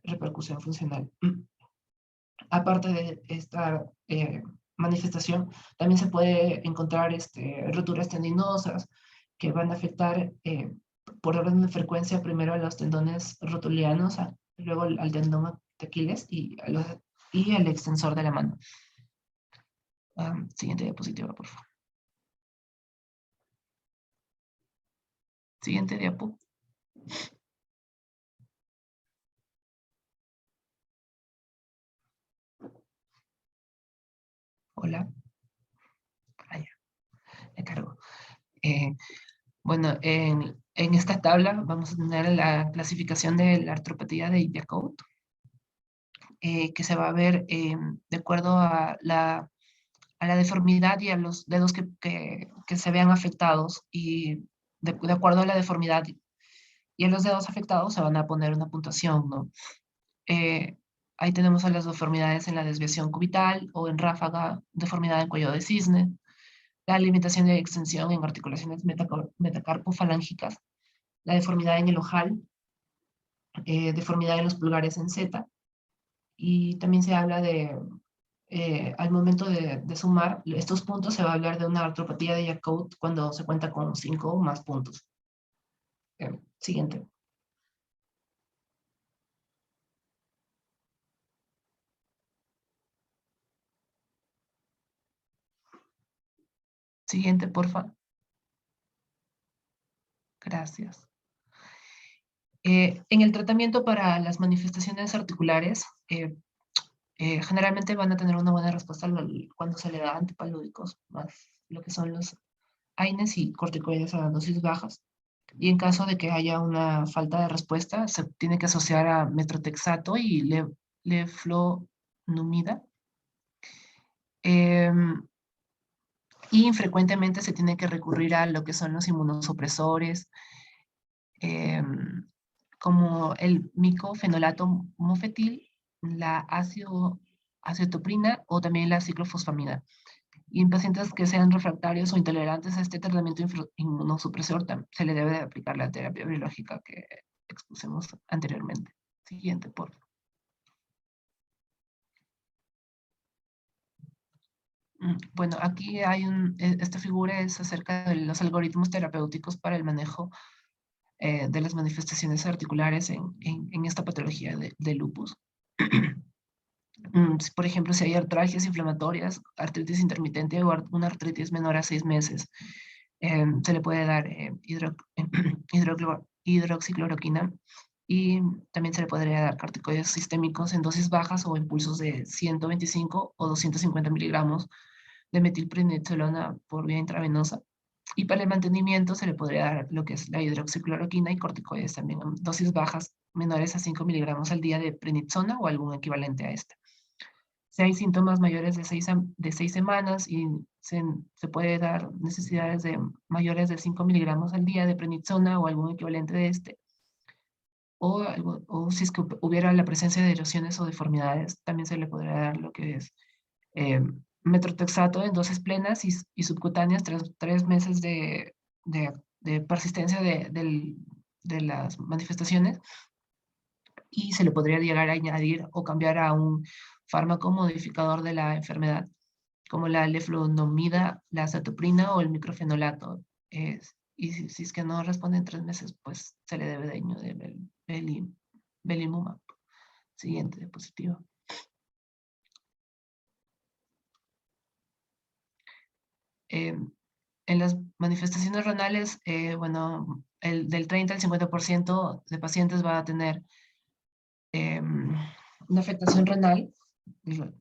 repercusión funcional. Aparte de esta manifestación, también se puede encontrar roturas tendinosas que van a afectar por orden de frecuencia primero a los tendones rotulianos, luego al tendón de Aquiles y al extensor de la mano. Siguiente diapositiva, por favor. Siguiente diapo. Hola. Ya cargo. Bueno, en esta tabla vamos a tener la clasificación de la artropatía de Yacout, que se va a ver de acuerdo a la deformidad y a los dedos que se vean afectados, y de acuerdo a la deformidad y a los dedos afectados se van a poner una puntuación, ¿no? Ahí tenemos a las deformidades en la desviación cubital o en ráfaga, deformidad en cuello de cisne, la limitación de extensión en articulaciones metacarpofalángicas, la deformidad en el ojal, deformidad en los pulgares en Z, y también se habla de, al momento de sumar estos puntos, se va a hablar de una artropatía de Yacout cuando se cuenta con 5 o más puntos. Siguiente. Siguiente, porfa. Gracias. En el tratamiento para las manifestaciones articulares, generalmente van a tener una buena respuesta cuando se le da antipalúdicos, más lo que son los AINES y corticoides a dosis bajas. Y en caso de que haya una falta de respuesta, se tiene que asociar a metrotexato y leflunomida. Y frecuentemente se tiene que recurrir a lo que son los inmunosupresores, como el micofenolato mofetil, la acetoprina o también la ciclofosfamida. Y en pacientes que sean refractarios o intolerantes a este tratamiento inmunosupresor, se le debe de aplicar la terapia biológica que expusimos anteriormente. Siguiente, por favor. Bueno, aquí hay esta figura es acerca de los algoritmos terapéuticos para el manejo de las manifestaciones articulares en esta patología de lupus. Por ejemplo, si hay artralgias inflamatorias, artritis intermitente o una artritis menor a 6 meses, se le puede dar hidroxicloroquina, y también se le podría dar corticoides sistémicos en dosis bajas o impulsos de 125 o 250 miligramos de metilprednisolona por vía intravenosa. Y para el mantenimiento se le podría dar lo que es la hidroxicloroquina y corticoides también en dosis bajas menores a 5 miligramos al día de prednisona o algún equivalente a esta. Si hay síntomas mayores de 6 semanas y se puede dar necesidades de mayores de 5 miligramos al día de prednisona o algún equivalente de este. O si es que hubiera la presencia de erosiones o deformidades, también se le podría dar lo que es metrotexato en dosis plenas y subcutáneas tras 3 meses de persistencia de las manifestaciones, y se le podría llegar a añadir o cambiar a un fármaco modificador de la enfermedad, como la leflunomida, la acetoprina o el microfenolato. Y si es que no responde en 3 meses, pues se le debe daño de belimumab. Siguiente diapositiva. En las manifestaciones renales, bueno, del 30 al 50% de pacientes va a tener una afectación renal,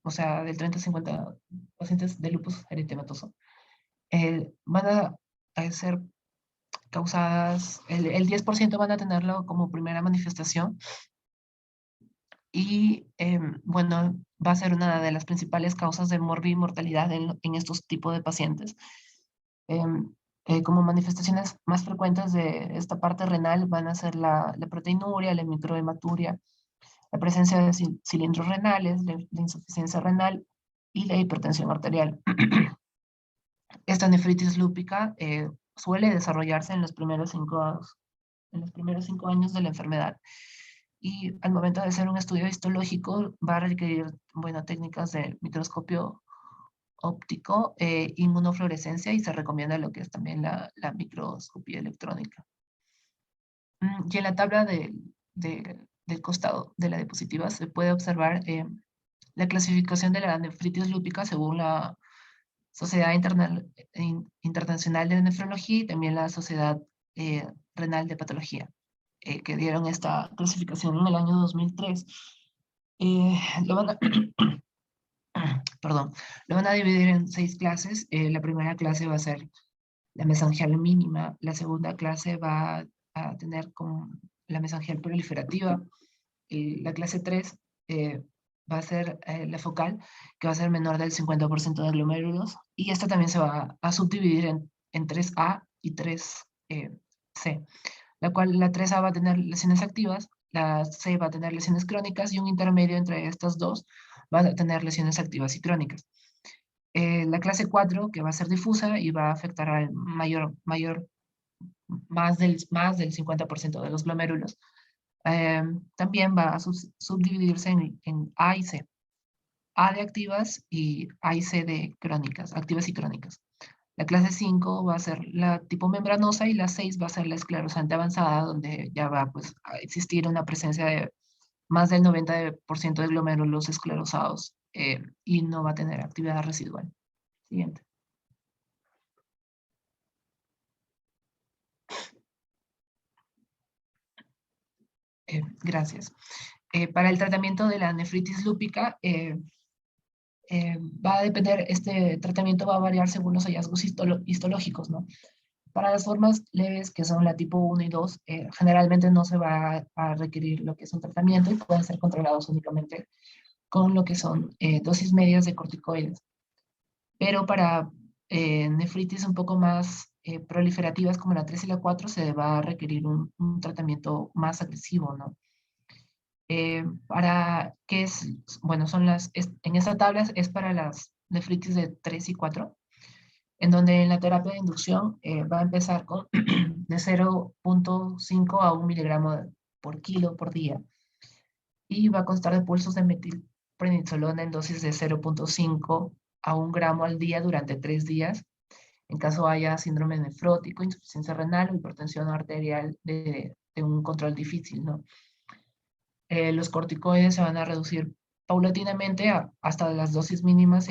o sea, del 30 al 50 pacientes de lupus eritematoso, van a ser causadas, el 10% van a tenerlo como primera manifestación, y bueno, va a ser una de las principales causas de mortalidad en estos tipos de pacientes. Como manifestaciones más frecuentes de esta parte renal van a ser la proteinuria, la microhematuria, la presencia de cilindros renales, la insuficiencia renal y la hipertensión arterial. Esta nefritis lúpica suele desarrollarse en los primeros 5 años de la enfermedad. Y al momento de hacer un estudio histológico va a requerir, bueno, técnicas de microscopio óptico, inmunofluorescencia, y se recomienda lo que es también la microscopía electrónica. Y en la tabla del costado de la diapositiva se puede observar la clasificación de la nefritis lúpica según la Sociedad Internacional de Nefrología y también la Sociedad Renal de Patología, que dieron esta clasificación en el año 2003. Lo van a, perdón, lo van a dividir en 6 clases. La primera clase va a ser la mesangial mínima, la segunda clase va a tener como la mesangial proliferativa, la clase 3 va a ser la focal, que va a ser menor del 50% de glomérulos, y esta también se va a subdividir en 3A y 3C, la cual la 3A va a tener lesiones activas, la C va a tener lesiones crónicas, y un intermedio entre estas dos va a tener lesiones activas y crónicas. La clase 4, que va a ser difusa y va a afectar al más del 50% de los glomérulos. También va a subdividirse en A y C. A de activas y A y C de crónicas, activas y crónicas. La clase 5 va a ser la tipo membranosa y la 6 va a ser la esclerosante avanzada, donde ya va pues, a existir una presencia de más del 90% de glomérulos esclerosados y no va a tener actividad residual. Siguiente. Gracias. Para el tratamiento de la nefritis lúpica, va a depender, este tratamiento va a variar según los hallazgos histológicos, ¿no? Para las formas leves, que son la tipo 1 y 2, generalmente no se va a requerir lo que es un tratamiento y pueden ser controlados únicamente con lo que son dosis medias de corticoides. Pero para nefritis un poco más proliferativas como la 3 y la 4 se va a requerir un tratamiento más agresivo, ¿no? Para qué es, bueno, en esta tabla es para las nefritis de 3 y 4, en donde en la terapia de inducción va a empezar con de 0.5 a 1 miligramo por kilo por día, y va a constar de pulsos de metilprednisolona en dosis de 0.5 a 1 gramo al día durante 3 días, en caso haya síndrome nefrótico, insuficiencia renal o hipertensión arterial de un control difícil, ¿no? Los corticoides se van a reducir paulatinamente hasta las dosis mínimas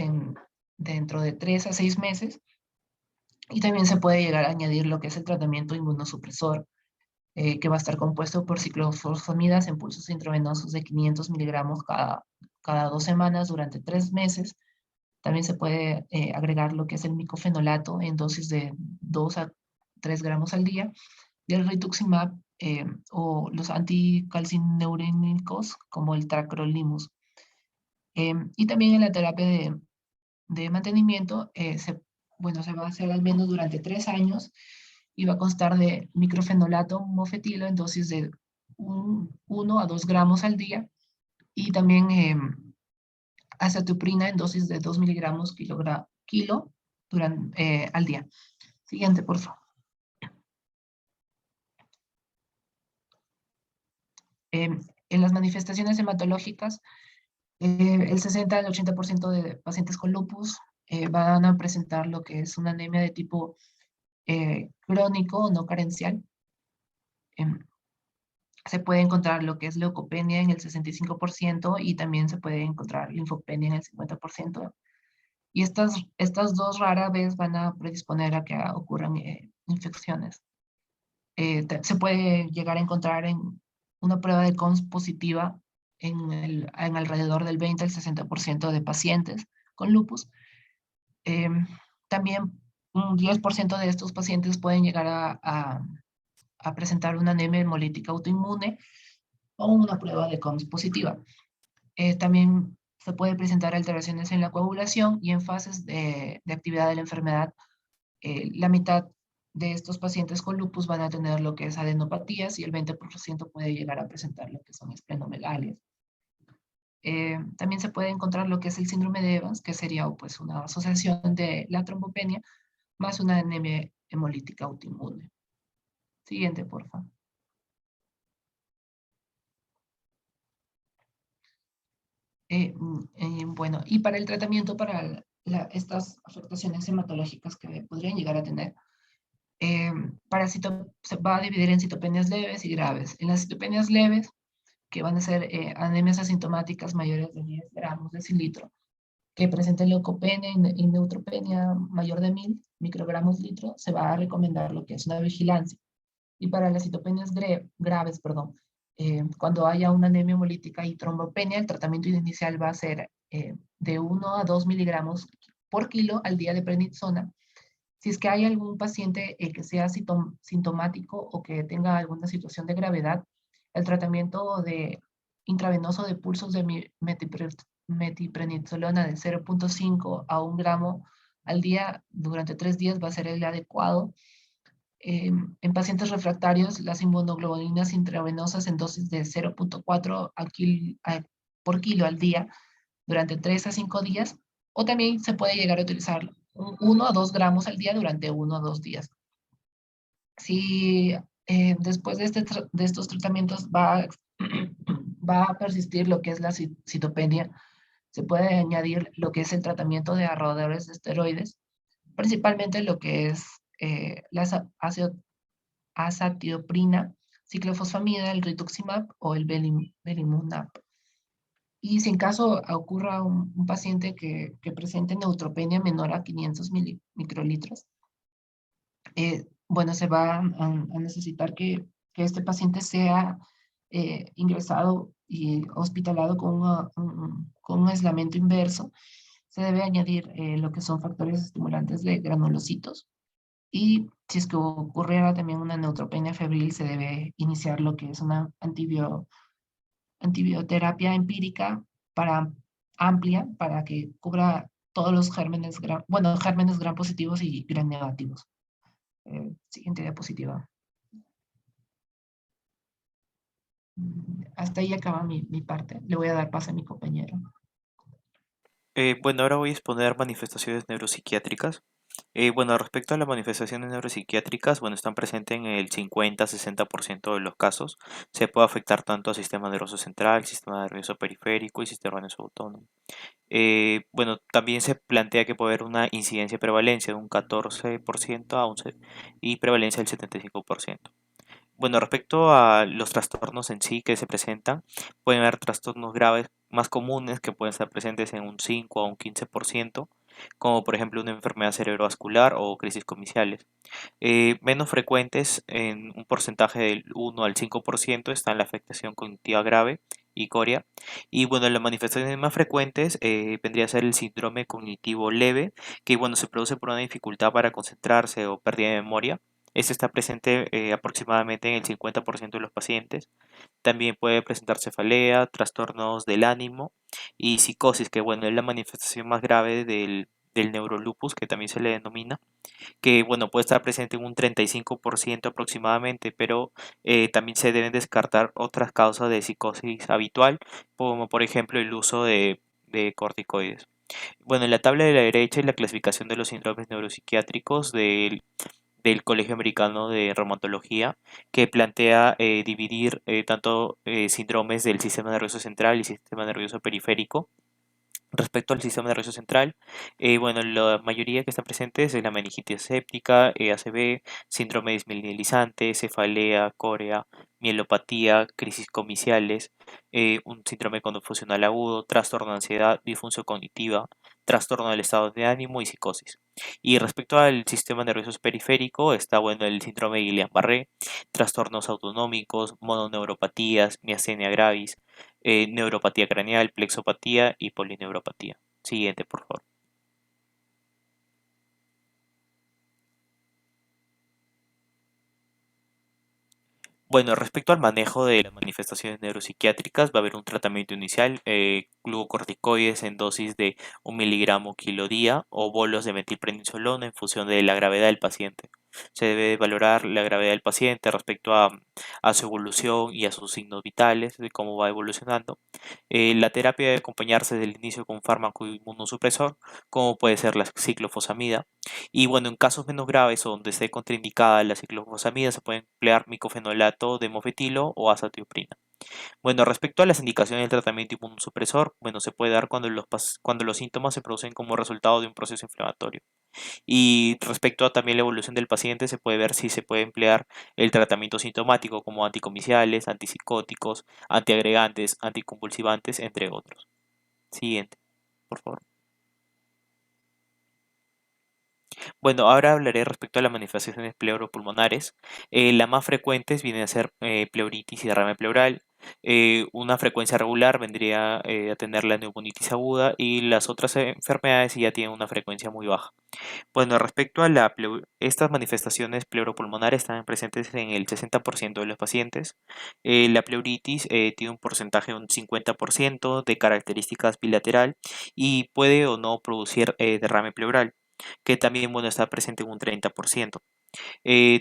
dentro de 3 a 6 meses, y también se puede llegar a añadir lo que es el tratamiento inmunosupresor, que va a estar compuesto por ciclofosfamidas en pulsos intravenosos de 500 miligramos cada 2 semanas durante 3 meses. También se puede agregar lo que es el micofenolato en dosis de 2 a 3 gramos al día, y el rituximab o los anticalcineurínicos como el tacrolimus. Y también en la terapia de mantenimiento se va a hacer al menos durante 3 años, y va a constar de microfenolato mofetilo en dosis de 1 a 2 gramos al día, y también azatioprina en dosis de 2 miligramos kilo al día. Siguiente, por favor. En las manifestaciones hematológicas, el 60 al 80% de pacientes con lupus van a presentar lo que es una anemia de tipo crónico o no carencial. Se puede encontrar lo que es leucopenia en el 65%, y también se puede encontrar linfopenia en el 50%. Y estas dos rara vez van a predisponer a que ocurran infecciones. Se puede llegar a encontrar en una prueba de COMS positiva en alrededor del 20 al 60% de pacientes con lupus. También un 10% de estos pacientes pueden llegar a presentar una anemia hemolítica autoinmune o una prueba de COMS positiva. También se puede presentar alteraciones en la coagulación, y en fases de actividad de la enfermedad, la mitad de estos pacientes con lupus van a tener lo que es adenopatías, y el 20% puede llegar a presentar lo que son esplenomelalias. También se puede encontrar lo que es el síndrome de Evans, que sería pues una asociación de la trombopenia más una anemia hemolítica autoinmune. Siguiente, por favor. Bueno, y para el tratamiento para estas afectaciones hematológicas que podrían llegar a tener, se va a dividir en citopenias leves y graves. En las citopenias leves, que van a ser anemias asintomáticas mayores de 10 gramos decilitro, que presenten leucopenia y neutropenia mayor de 1000 microgramos litro, se va a recomendar lo que es una vigilancia. Y para las citopenias graves, perdón, cuando haya una anemia hemolítica y trombopenia, el tratamiento inicial va a ser de 1 a 2 miligramos por kilo al día de prednisona. Si es que hay algún paciente que sea sintomático o que tenga alguna situación de gravedad, el tratamiento intravenoso de pulsos de metiprednisolona de 0.5 a 1 gramo al día durante 3 días va a ser el adecuado. En pacientes refractarios, las inmunoglobulinas intravenosas en dosis de 0.4 por kilo al día durante 3 a 5 días, o también se puede llegar a utilizar 1 a 2 gramos al día durante 1 a 2 días. Si después de estos tratamientos va a persistir lo que es la citopenia, se puede añadir lo que es el tratamiento de ahorradores de esteroides, principalmente lo que es la azatioprina, ciclofosfamida, el rituximab o el belimumab. Y si en caso ocurra un paciente que presente neutropenia menor a 500 microlitros, bueno, se va a necesitar que este paciente sea ingresado y hospitalado con un aislamiento inverso. Se debe añadir lo que son factores estimulantes de granulocitos. Y si es que ocurriera también una neutropenia febril, se debe iniciar lo que es una antibioterapia empírica amplia para que cubra todos los gérmenes gram positivos y gram negativos. Siguiente diapositiva. Hasta ahí acaba mi parte. Le voy a dar paso a mi compañero. Bueno, ahora voy a exponer manifestaciones neuropsiquiátricas. Bueno, respecto a las manifestaciones neuropsiquiátricas, bueno, están presentes en el 50-60% de los casos. Se puede afectar tanto al sistema nervioso central, sistema nervioso periférico y sistema nervioso autónomo. Bueno, también se plantea que puede haber una incidencia y prevalencia de un 14% a 11% y prevalencia del 75%. Bueno, respecto a los trastornos en sí que se presentan, pueden haber trastornos graves más comunes que pueden estar presentes en un 5 a un 15%, como por ejemplo una enfermedad cerebrovascular o crisis comiciales. Menos frecuentes, en un porcentaje del 1 al 5%, están la afectación cognitiva grave y corea. Y bueno, las manifestaciones más frecuentes vendría a ser el síndrome cognitivo leve, que bueno, se produce por una dificultad para concentrarse o pérdida de memoria. Este está presente aproximadamente en el 50% de los pacientes. También puede presentar cefalea, trastornos del ánimo y psicosis, que bueno, es la manifestación más grave del neurolupus, que también se le denomina, que bueno, puede estar presente en un 35% aproximadamente, pero también se deben descartar otras causas de psicosis habitual, como por ejemplo el uso de corticoides. Bueno, en la tabla de la derecha es la clasificación de los síndromes neuropsiquiátricos del Colegio Americano de Reumatología, que plantea dividir tanto síndromes del sistema nervioso central y sistema nervioso periférico. Respecto al sistema nervioso central, bueno, la mayoría que están presentes es la meningitis séptica, ACV, síndrome desmielizante, cefalea, corea, mielopatía, crisis comiciales, un síndrome confusional agudo, trastorno de ansiedad, disfunción cognitiva, trastorno del estado de ánimo y psicosis. Y respecto al sistema nervioso periférico, está bueno el síndrome de Guillain-Barré, trastornos autonómicos, mononeuropatías, miastenia gravis, neuropatía craneal, plexopatía y polineuropatía. Siguiente, por favor. Bueno, respecto al manejo de las manifestaciones neuropsiquiátricas, va a haber un tratamiento inicial, glucocorticoides en dosis de 1 miligramo kilo día o bolos de metilprednisolona en función de la gravedad del paciente. Se debe valorar la gravedad del paciente respecto a su evolución y a sus signos vitales, de cómo va evolucionando. La terapia debe acompañarse desde el inicio con fármaco inmunosupresor, como puede ser la ciclofosfamida. Y bueno, en casos menos graves o donde esté contraindicada la ciclofosfamida, se puede emplear micofenolato de mofetilo o azatioprina. Bueno, respecto a las indicaciones del tratamiento inmunosupresor, bueno, se puede dar cuando los síntomas se producen como resultado de un proceso inflamatorio. Y respecto a también la evolución del paciente, se puede ver si se puede emplear el tratamiento sintomático como anticomiciales, antipsicóticos, antiagregantes, anticonvulsivantes, entre otros. Siguiente, por favor. Bueno, ahora hablaré respecto a las manifestaciones pleuropulmonares. Las más frecuentes vienen a ser pleuritis y derrame pleural. Una frecuencia regular vendría a tener la neumonitis aguda y las otras enfermedades ya tienen una frecuencia muy baja. Bueno, respecto a estas manifestaciones pleuropulmonares están presentes en el 60% de los pacientes. La pleuritis tiene un porcentaje de un 50% de características bilateral y puede o no producir derrame pleural, que también bueno, está presente en un 30%.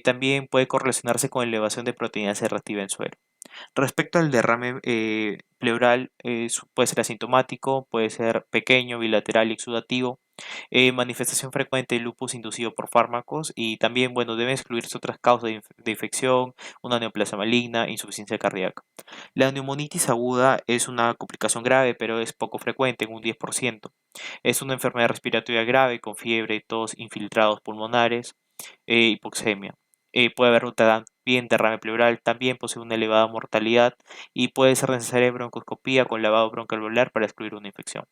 También puede correlacionarse con elevación de proteína C reactiva en suero. Respecto al derrame pleural, puede ser asintomático, puede ser pequeño, bilateral y exudativo. Manifestación frecuente de lupus inducido por fármacos y también, bueno, deben excluirse otras causas de infección, una neoplasia maligna, insuficiencia cardíaca. La neumonitis aguda es una complicación grave, pero es poco frecuente, en un 10%. Es una enfermedad respiratoria grave con fiebre, tos, infiltrados pulmonares, hipoxemia. Puede haber también derrame pleural, también posee una elevada mortalidad y puede ser necesaria broncoscopía con lavado broncoalveolar para excluir una infección.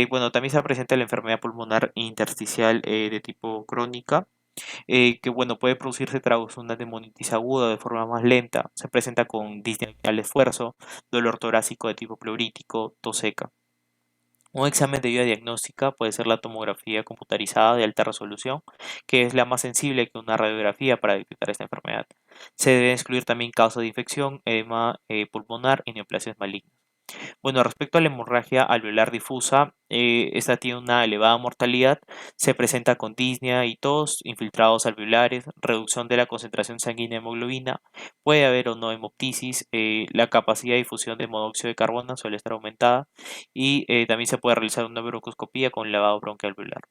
Bueno, también se presenta la enfermedad pulmonar intersticial de tipo crónica, que bueno, puede producirse tras una neumonitis aguda de forma más lenta. Se presenta con disnea al esfuerzo, dolor torácico de tipo pleurítico, tos seca. Un examen de ayuda diagnóstica puede ser la tomografía computarizada de alta resolución, que es la más sensible que una radiografía para detectar esta enfermedad. Se deben excluir también causas de infección, edema pulmonar y neoplasias malignas. Bueno, respecto a la hemorragia alveolar difusa, esta tiene una elevada mortalidad, se presenta con disnea y tos, infiltrados alveolares, reducción de la concentración sanguínea de hemoglobina, puede haber o no hemoptisis, la capacidad de difusión de monóxido de carbono suele estar aumentada y también se puede realizar una broncoscopía con lavado bronquialveolar.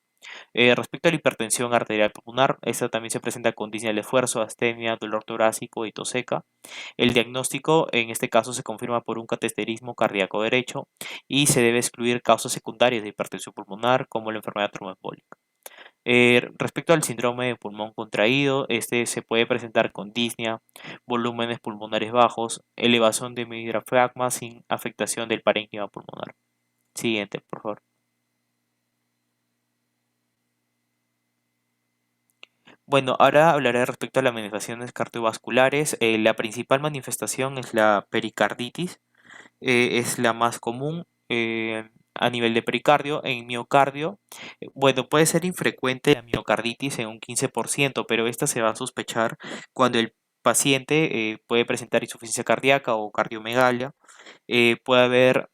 Respecto a la hipertensión arterial pulmonar, esta también se presenta con disnea del esfuerzo, astenia, dolor torácico y tos seca. El diagnóstico en este caso se confirma por un cateterismo cardíaco derecho y se debe excluir causas secundarias de hipertensión pulmonar como la enfermedad tromboembólica. Respecto al síndrome de pulmón contraído, este se puede presentar con disnea, volúmenes pulmonares bajos, elevación de diafragma sin afectación del parénquima pulmonar. Siguiente, por favor. Bueno, ahora hablaré respecto a las manifestaciones cardiovasculares. La principal manifestación es la pericarditis, es la más común a nivel de pericardio. En miocardio, bueno, puede ser infrecuente la miocarditis en un 15%, pero esta se va a sospechar cuando el paciente puede presentar insuficiencia cardíaca o cardiomegalia, puede haber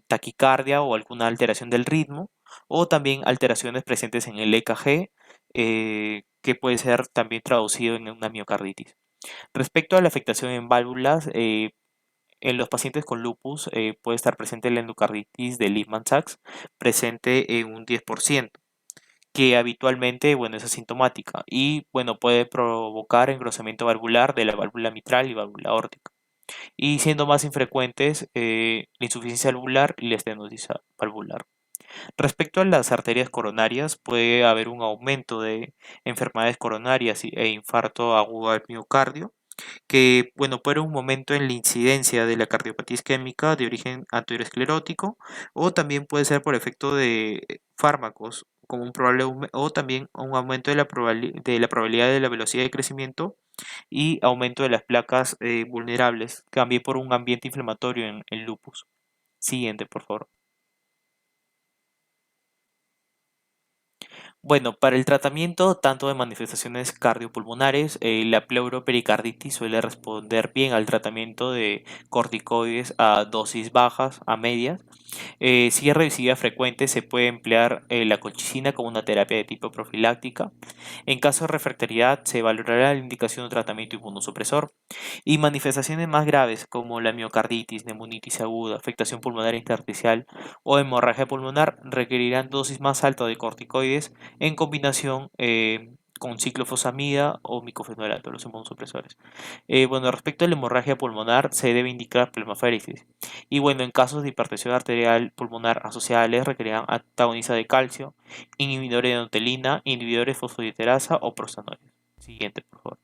taquicardia o alguna alteración del ritmo, o también alteraciones presentes en el EKG, que puede ser también traducido en una miocarditis. Respecto a la afectación en válvulas, en los pacientes con lupus puede estar presente la endocarditis de Lehmann-Sachs, presente en un 10%, que habitualmente, bueno, es asintomática y, bueno, puede provocar engrosamiento valvular de la válvula mitral y válvula aórtica. Y siendo más infrecuentes la insuficiencia valvular y la estenosis valvular. Respecto a las arterias coronarias, puede haber un aumento de enfermedades coronarias e infarto agudo al miocardio, que, bueno, puede haber un momento en la incidencia de la cardiopatía isquémica de origen anteriosclerótico, o también puede ser por efecto de fármacos, como un probable o también un aumento de la probabilidad de la velocidad de crecimiento y aumento de las placas vulnerables, también por un ambiente inflamatorio en el lupus. Siguiente, por favor. Bueno, para el tratamiento tanto de manifestaciones cardiopulmonares, la pleuropericarditis suele responder bien al tratamiento de corticoides a dosis bajas a medias. Si es recidiva frecuente, se puede emplear la colchicina como una terapia de tipo profiláctica. En caso de refractariedad, se valorará la indicación de tratamiento inmunosupresor. Y manifestaciones más graves como la miocarditis, neumonitis aguda, afectación pulmonar intersticial o hemorragia pulmonar requerirán dosis más altas de corticoides en combinación con ciclofosfamida o micofenolato, los inmunosupresores. Bueno, respecto a la hemorragia pulmonar, se debe indicar plasmaféresis. Y bueno, en casos de hipertensión arterial pulmonar asociada a LES requerirán antagonista de calcio, inhibidores de notelina, inhibidores de fosfodiesterasa o prostanolios. Siguiente, por favor.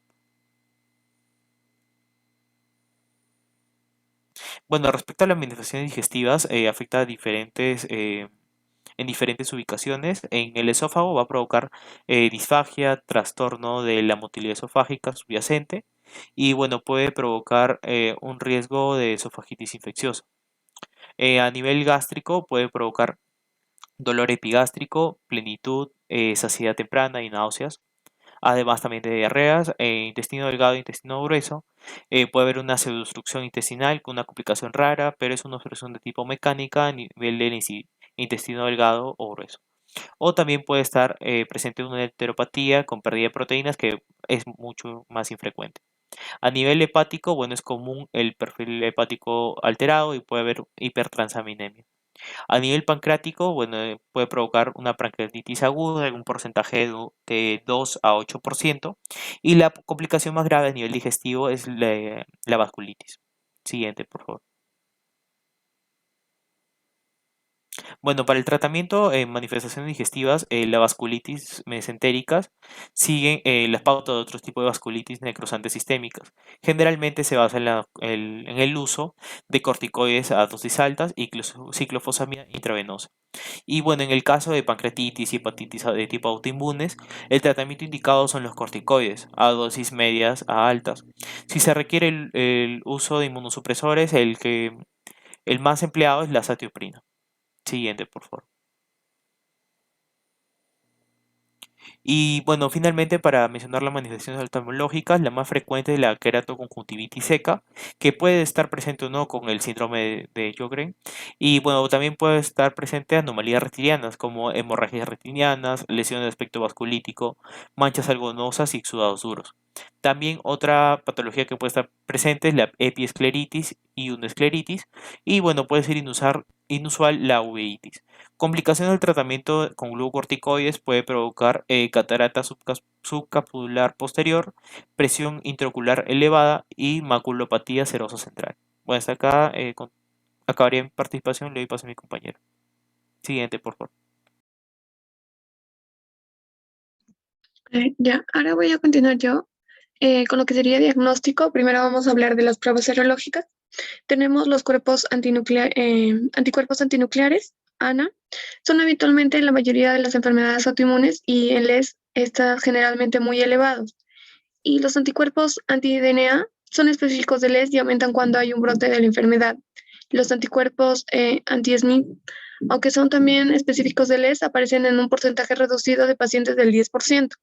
Bueno, respecto a las manifestaciones digestivas, afecta a en diferentes ubicaciones. En el esófago va a provocar disfagia, trastorno de la motilidad esofágica subyacente y bueno, puede provocar un riesgo de esofagitis infecciosa. A nivel gástrico puede provocar dolor epigástrico, plenitud, saciedad temprana y náuseas. Además también de diarreas, intestino delgado e intestino grueso. Puede haber una pseudoobstrucción intestinal con una complicación rara, pero es una obstrucción de tipo mecánica a nivel del intestino delgado o grueso. O también puede estar presente una enteropatía con pérdida de proteínas que es mucho más infrecuente. A nivel hepático, bueno, es común el perfil hepático alterado y puede haber hipertransaminemia. A nivel pancreático, bueno, puede provocar una pancreatitis aguda en un porcentaje de 2 a 8%. Y la complicación más grave a nivel digestivo es la vasculitis. Siguiente, por favor. Bueno, para el tratamiento en manifestaciones digestivas, la vasculitis mesentéricas siguen las pautas de otros tipos de vasculitis necrosantes sistémicas. Generalmente se basa en el uso de corticoides a dosis altas y ciclofosfamida intravenosa. Y bueno, en el caso de pancreatitis y hepatitis de tipo autoinmunes, el tratamiento indicado son los corticoides a dosis medias a altas. Si se requiere el uso de inmunosupresores, el más empleado es la azatioprina. Siguiente, por favor. Y bueno, finalmente para mencionar las manifestaciones oftalmológicas, la más frecuente es la queratoconjuntivitis seca, que puede estar presente o no con el síndrome de Sjögren. Y bueno, también puede estar presente anomalías retinianas como hemorragias retinianas, lesiones de aspecto vasculítico, manchas algodonosas y exudados duros. También otra patología que puede estar presente es la epiescleritis y una escleritis. Y bueno, puede ser inusual la uveitis. Complicaciones del tratamiento con glucocorticoides puede provocar catarata subcapular posterior, presión intraocular elevada y maculopatía serosa central. Bueno, hasta acá acabaría mi participación, le doy paso a mi compañero. Siguiente, por favor. Ya, ahora voy a continuar yo con lo que sería diagnóstico. Primero vamos a hablar de las pruebas serológicas. Tenemos los anticuerpos antinucleares, ANA. Son habitualmente en la mayoría de las enfermedades autoinmunes y en LES están generalmente muy elevados. Y los anticuerpos anti-DNA son específicos de LES y aumentan cuando hay un brote de la enfermedad. Los anticuerpos anti-SNP, aunque son también específicos de LES, aparecen en un porcentaje reducido de pacientes del 10%.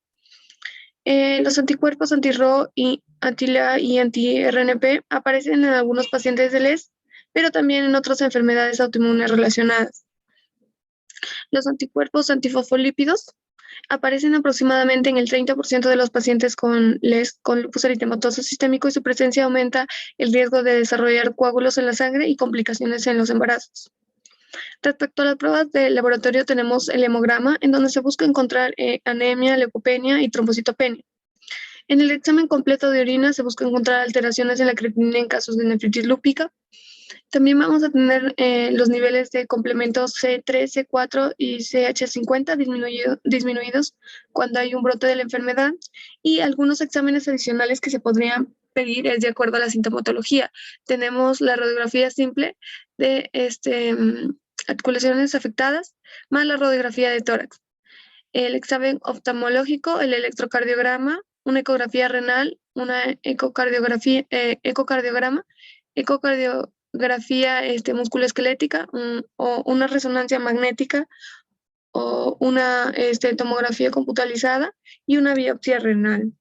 Los anticuerpos anti-RO y anti-LA y anti-RNP aparecen en algunos pacientes de LES, pero también en otras enfermedades autoinmunes relacionadas. Los anticuerpos antifosfolípidos aparecen aproximadamente en el 30% de los pacientes con LES con lupus eritematoso sistémico y su presencia aumenta el riesgo de desarrollar coágulos en la sangre y complicaciones en los embarazos. Respecto a las pruebas de laboratorio tenemos el hemograma, en donde se busca encontrar anemia, leucopenia y trombocitopenia. En el examen completo de orina se busca encontrar alteraciones en la creatinina en casos de nefritis lúpica. También vamos a tener los niveles de complementos C3, C4 y CH50 disminuidos cuando hay un brote de la enfermedad, y algunos exámenes adicionales que se podrían pedir es de acuerdo a la sintomatología. Tenemos la radiografía simple de articulaciones afectadas, más la radiografía de tórax. El examen oftalmológico, el electrocardiograma, una ecografía renal, una ecocardiografía, ecocardiograma musculoesquelética o una resonancia magnética o una tomografía computarizada y una biopsia renal.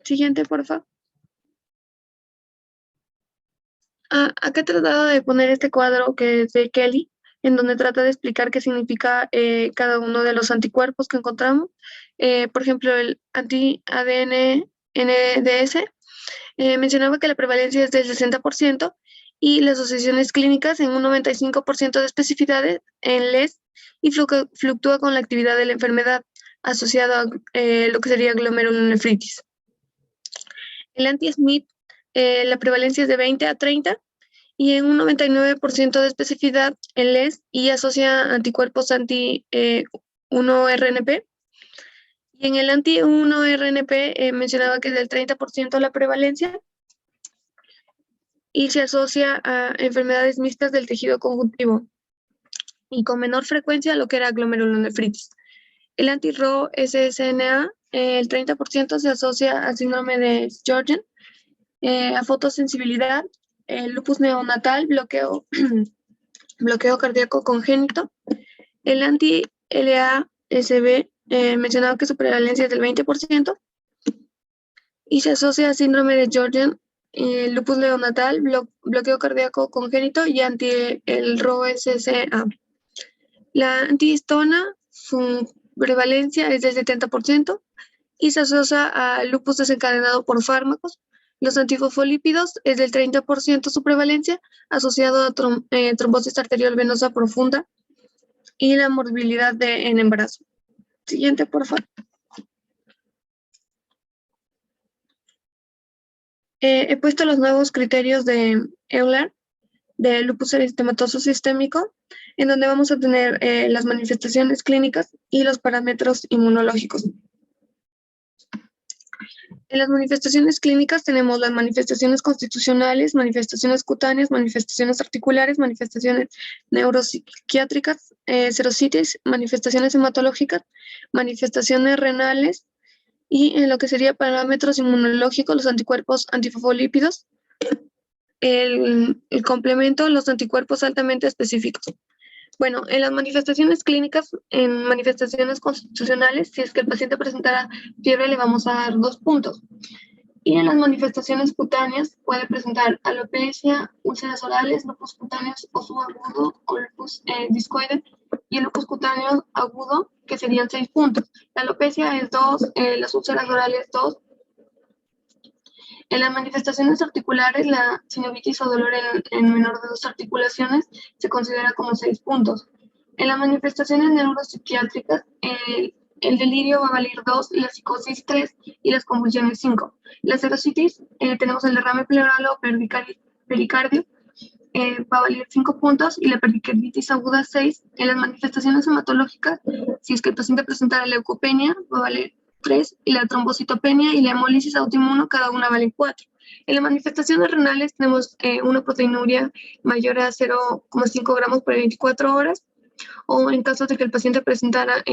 Siguiente, por favor. Acá he tratado de poner este cuadro que es de Kelly, en donde trata de explicar qué significa cada uno de los anticuerpos que encontramos. Por ejemplo, el anti-ADN NDS mencionaba que la prevalencia es del 60% y las asociaciones clínicas en un 95% de especificidad en LES y fluctúa con la actividad de la enfermedad asociada a lo que sería glomerulonefritis. El anti-SMIT, la prevalencia es de 20 a 30 y en un 99% de especificidad en LES y asocia anticuerpos anti-1-RNP. Y en el anti-1-RNP mencionaba que es del 30% la prevalencia y se asocia a enfermedades mixtas del tejido conjuntivo y con menor frecuencia a lo que era glomerulonefritis. El anti-Rho-SSNA, el 30% se asocia al síndrome de Sjögren, a fotosensibilidad, lupus neonatal, bloqueo cardíaco congénito. El anti-LASB mencionaba que su prevalencia es del 20% y se asocia al síndrome de Sjögren, lupus neonatal, bloqueo cardíaco congénito y anti el Rho-SSA. La antihistona, su prevalencia es del 70% y se asocia a lupus desencadenado por fármacos. Los antifosfolípidos es del 30% su prevalencia, asociado a trombosis arterial venosa profunda y la morbilidad en embarazo. Siguiente, por favor. He puesto los nuevos criterios de Euler, de lupus eritematoso sistémico, en donde vamos a tener las manifestaciones clínicas y los parámetros inmunológicos. En las manifestaciones clínicas tenemos las manifestaciones constitucionales, manifestaciones cutáneas, manifestaciones articulares, manifestaciones neuropsiquiátricas, serositis, manifestaciones hematológicas, manifestaciones renales y en lo que sería parámetros inmunológicos, los anticuerpos antifosfolípidos, el complemento, los anticuerpos altamente específicos. Bueno, en las manifestaciones clínicas, en manifestaciones constitucionales, si es que el paciente presentara fiebre, le vamos a dar 2 puntos. Y en las manifestaciones cutáneas puede presentar alopecia, úlceras orales, lupus cutáneos o subagudo o lupus discoide y el lupus cutáneo agudo, que serían 6 puntos. La alopecia es 2, las úlceras orales 2. En las manifestaciones articulares, la sinovitis o dolor en menor de 2 articulaciones se considera como 6 puntos. En las manifestaciones neuropsiquiátricas, el delirio va a valer 2, la psicosis 3 y las convulsiones 5. La serositis, tenemos el derrame pleural o pericardio, va a valer 5 puntos y la pericarditis aguda 6. En las manifestaciones hematológicas, si es que el paciente presentara leucopenia, va a valer 3 y la trombocitopenia y la hemólisis autoinmuno cada una vale 4. En las manifestaciones renales tenemos una proteinuria mayor a 0,5 gramos por 24 horas o en caso de que el paciente presentara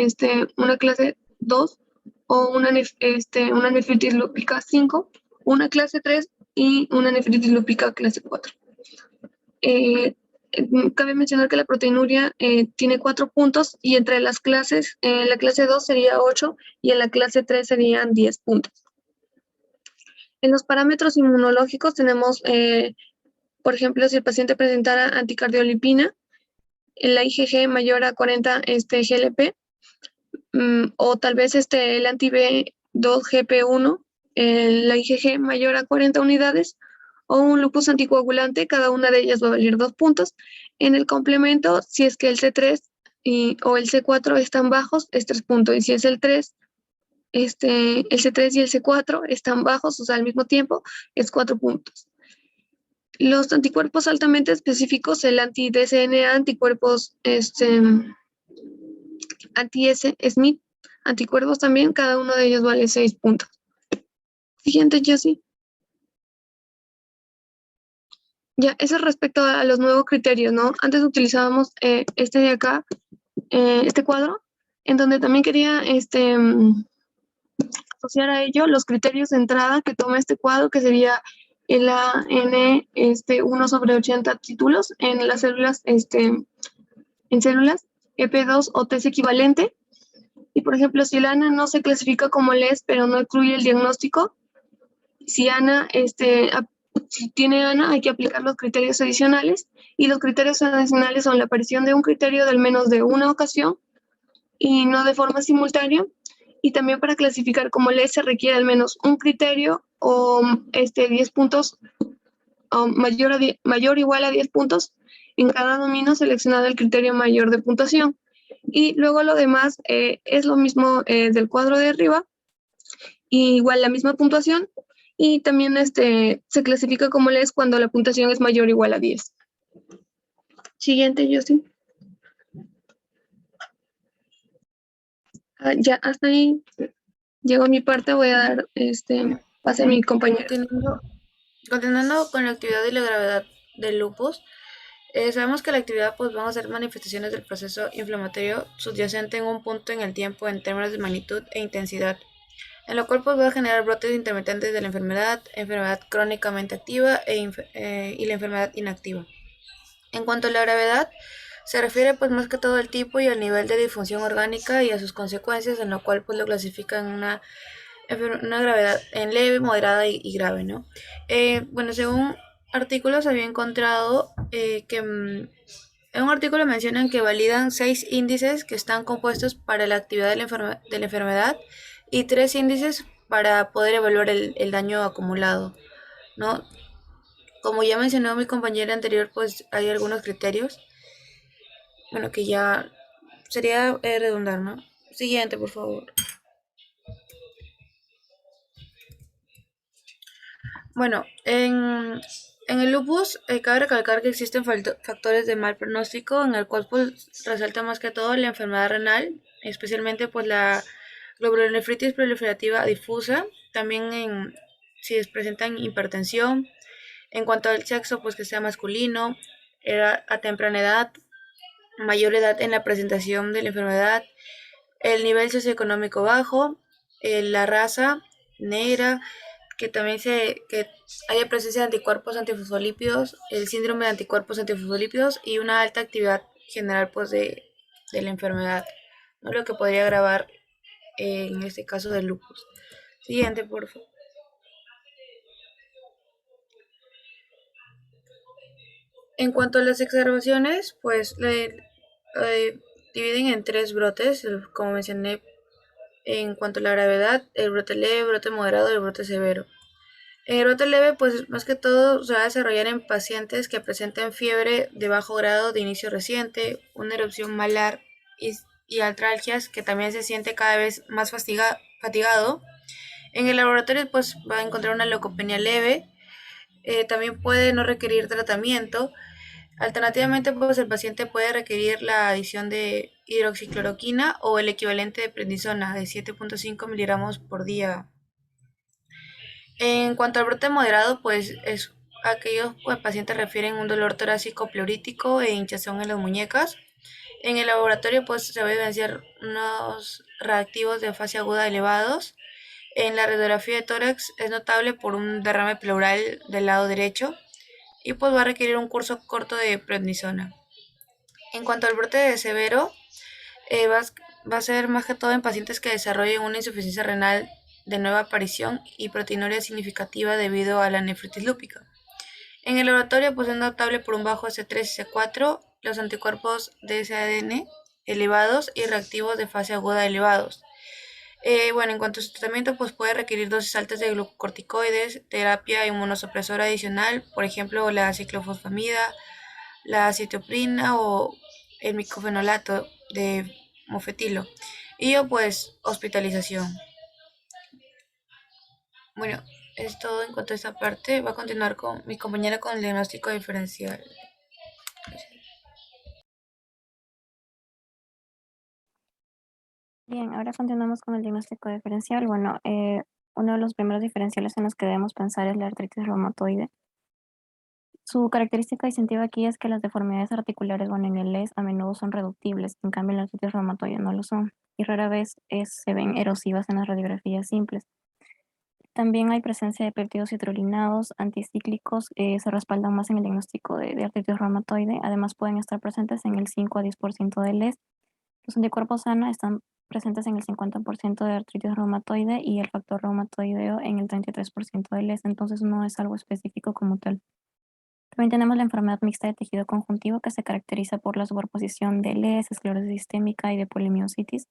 una clase 2 o una nefritis lúpica 5, una clase 3 y una nefritis lúpica clase 4. Cabe mencionar que la proteinuria tiene 4 puntos y entre las clases, en la clase 2 sería 8 y en la clase 3 serían 10 puntos. En los parámetros inmunológicos tenemos, por ejemplo, si el paciente presentara anticardiolipina, la IgG mayor a 40 GLP, o tal vez el anti-B2GP1, la IgG mayor a 40 unidades, o un lupus anticoagulante, cada una de ellas va a valer 2 puntos. En el complemento, si es que el C3 o el C4 están bajos, es 3 puntos. Y si es el 3, el C3 y el C4 están bajos, o sea, al mismo tiempo, es 4 puntos. Los anticuerpos altamente específicos, el anti-DCNA, anticuerpos anti-SMIT, anticuerpos también, cada uno de ellos vale 6 puntos. Siguiente, Jessie. Ya, eso respecto a los nuevos criterios, ¿no? Antes utilizábamos este de acá, este cuadro, en donde también quería asociar a ello los criterios de entrada que toma este cuadro, que sería el AN 1/80 títulos en las células, en células, EP2 o test equivalente. Y por ejemplo, si el ANA no se clasifica como LES, pero no incluye el diagnóstico, si tiene ANA, hay que aplicar los criterios adicionales, y los criterios adicionales son la aparición de un criterio de al menos de una ocasión y no de forma simultánea. Y también para clasificar como LES se requiere al menos un criterio o 10 puntos, o mayor o igual a 10 puntos en cada dominio seleccionado el criterio mayor de puntuación. Y luego lo demás es lo mismo del cuadro de arriba, y igual la misma puntuación, y también se clasifica como LES cuando la puntuación es mayor o igual a 10. Siguiente, Justin. Ya hasta ahí llegó mi parte, voy a dar pase a mi compañero. Continuando con la actividad y la gravedad del lupus, sabemos que la actividad pues van a ser manifestaciones del proceso inflamatorio subyacente en un punto en el tiempo en términos de magnitud e intensidad, en lo cual pues va a generar brotes intermitentes de la enfermedad crónicamente activa y la enfermedad inactiva. En cuanto a la gravedad, se refiere pues más que todo al tipo y al nivel de disfunción orgánica y a sus consecuencias, en lo cual pues lo clasifican una gravedad en leve, moderada y grave, ¿no? Bueno, según artículos había encontrado que en un artículo mencionan que validan 6 índices que están compuestos para la actividad de la enfermedad y 3 índices para poder evaluar el daño acumulado, ¿no? Como ya mencionó mi compañera anterior, pues hay algunos criterios, bueno, que ya sería redundar, ¿no? Siguiente, por favor. Bueno, en el lupus cabe recalcar que existen factores de mal pronóstico, en el cual pues resalta más que todo la enfermedad renal, especialmente pues la glomurulonefritis proliferativa difusa, también si presentan hipertensión. En cuanto al sexo, pues que sea masculino, a temprana edad, mayor edad en la presentación de la enfermedad, el nivel socioeconómico bajo, la raza negra, que también que haya presencia de anticuerpos antifosfolípidos, el síndrome de anticuerpos antifosfolípidos y una alta actividad general pues de la enfermedad, ¿no? Lo que podría agravar en este caso del lupus. Siguiente, por favor. En cuanto a las exacerbaciones, pues dividen en 3 brotes, como mencioné. En cuanto a la gravedad, el brote leve, brote moderado y el brote severo. El brote leve, pues más que todo se va a desarrollar en pacientes que presenten fiebre de bajo grado de inicio reciente, una erupción malar y artralgias, que también se siente cada vez más fatigado. En el laboratorio pues va a encontrar una leucopenia leve, también puede no requerir tratamiento. Alternativamente, pues el paciente puede requerir la adición de hidroxicloroquina o el equivalente de prednisona de 7.5 miligramos por día. En cuanto al brote moderado, pues es aquellos pacientes refieren un dolor torácico pleurítico e hinchazón en las muñecas. En el laboratorio, pues se va a evidenciar unos reactivos de fase aguda elevados. En la radiografía de tórax es notable por un derrame pleural del lado derecho, y pues va a requerir un curso corto de prednisona. En cuanto al brote severo, va a ser más que todo en pacientes que desarrollen una insuficiencia renal de nueva aparición y proteinuria significativa debido a la nefritis lúpica. En el laboratorio pues es notable por un bajo C3 y C4, los anticuerpos de SADN elevados y reactivos de fase aguda elevados. Bueno, en cuanto a su tratamiento, pues puede requerir dosis altas de glucocorticoides, terapia inmunosupresora adicional, por ejemplo, la ciclofosfamida, la citoprina o el micofenolato de mofetilo, y pues hospitalización. Bueno, es todo en cuanto a esta parte. Va a continuar con mi compañera con el diagnóstico diferencial. Bien, ahora continuamos con el diagnóstico diferencial. Bueno, uno de los primeros diferenciales en los que debemos pensar es la artritis reumatoide. Su característica distintiva aquí es que las deformidades articulares, bueno, en el LES a menudo son reductibles, en cambio en la artritis reumatoide no lo son, y rara vez se ven erosivas en las radiografías simples. También hay presencia de péptidos citrulinados anticíclicos, se respaldan más en el diagnóstico de artritis reumatoide. Además pueden estar presentes en el 5 a 10% del LES Los anticuerpos ANA están presentes en el 50% de artritis reumatoide y el factor reumatoideo en el 33% de LES, entonces no es algo específico como tal. También tenemos la enfermedad mixta de tejido conjuntivo que se caracteriza por la superposición de LES, esclerosis sistémica y de polimiositis,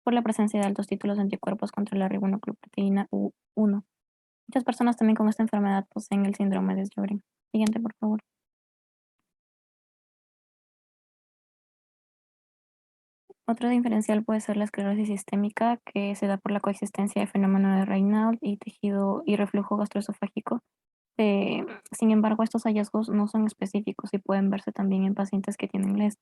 por la presencia de altos títulos de anticuerpos contra la ribonucleoproteína U1. Muchas personas también con esta enfermedad poseen el síndrome de Sjögren. Siguiente, por favor. Otro diferencial puede ser la esclerosis sistémica, que se da por la coexistencia de fenómeno de Raynaud y tejido y reflujo gastroesofágico. Sin embargo, estos hallazgos no son específicos y pueden verse también en pacientes que tienen LES.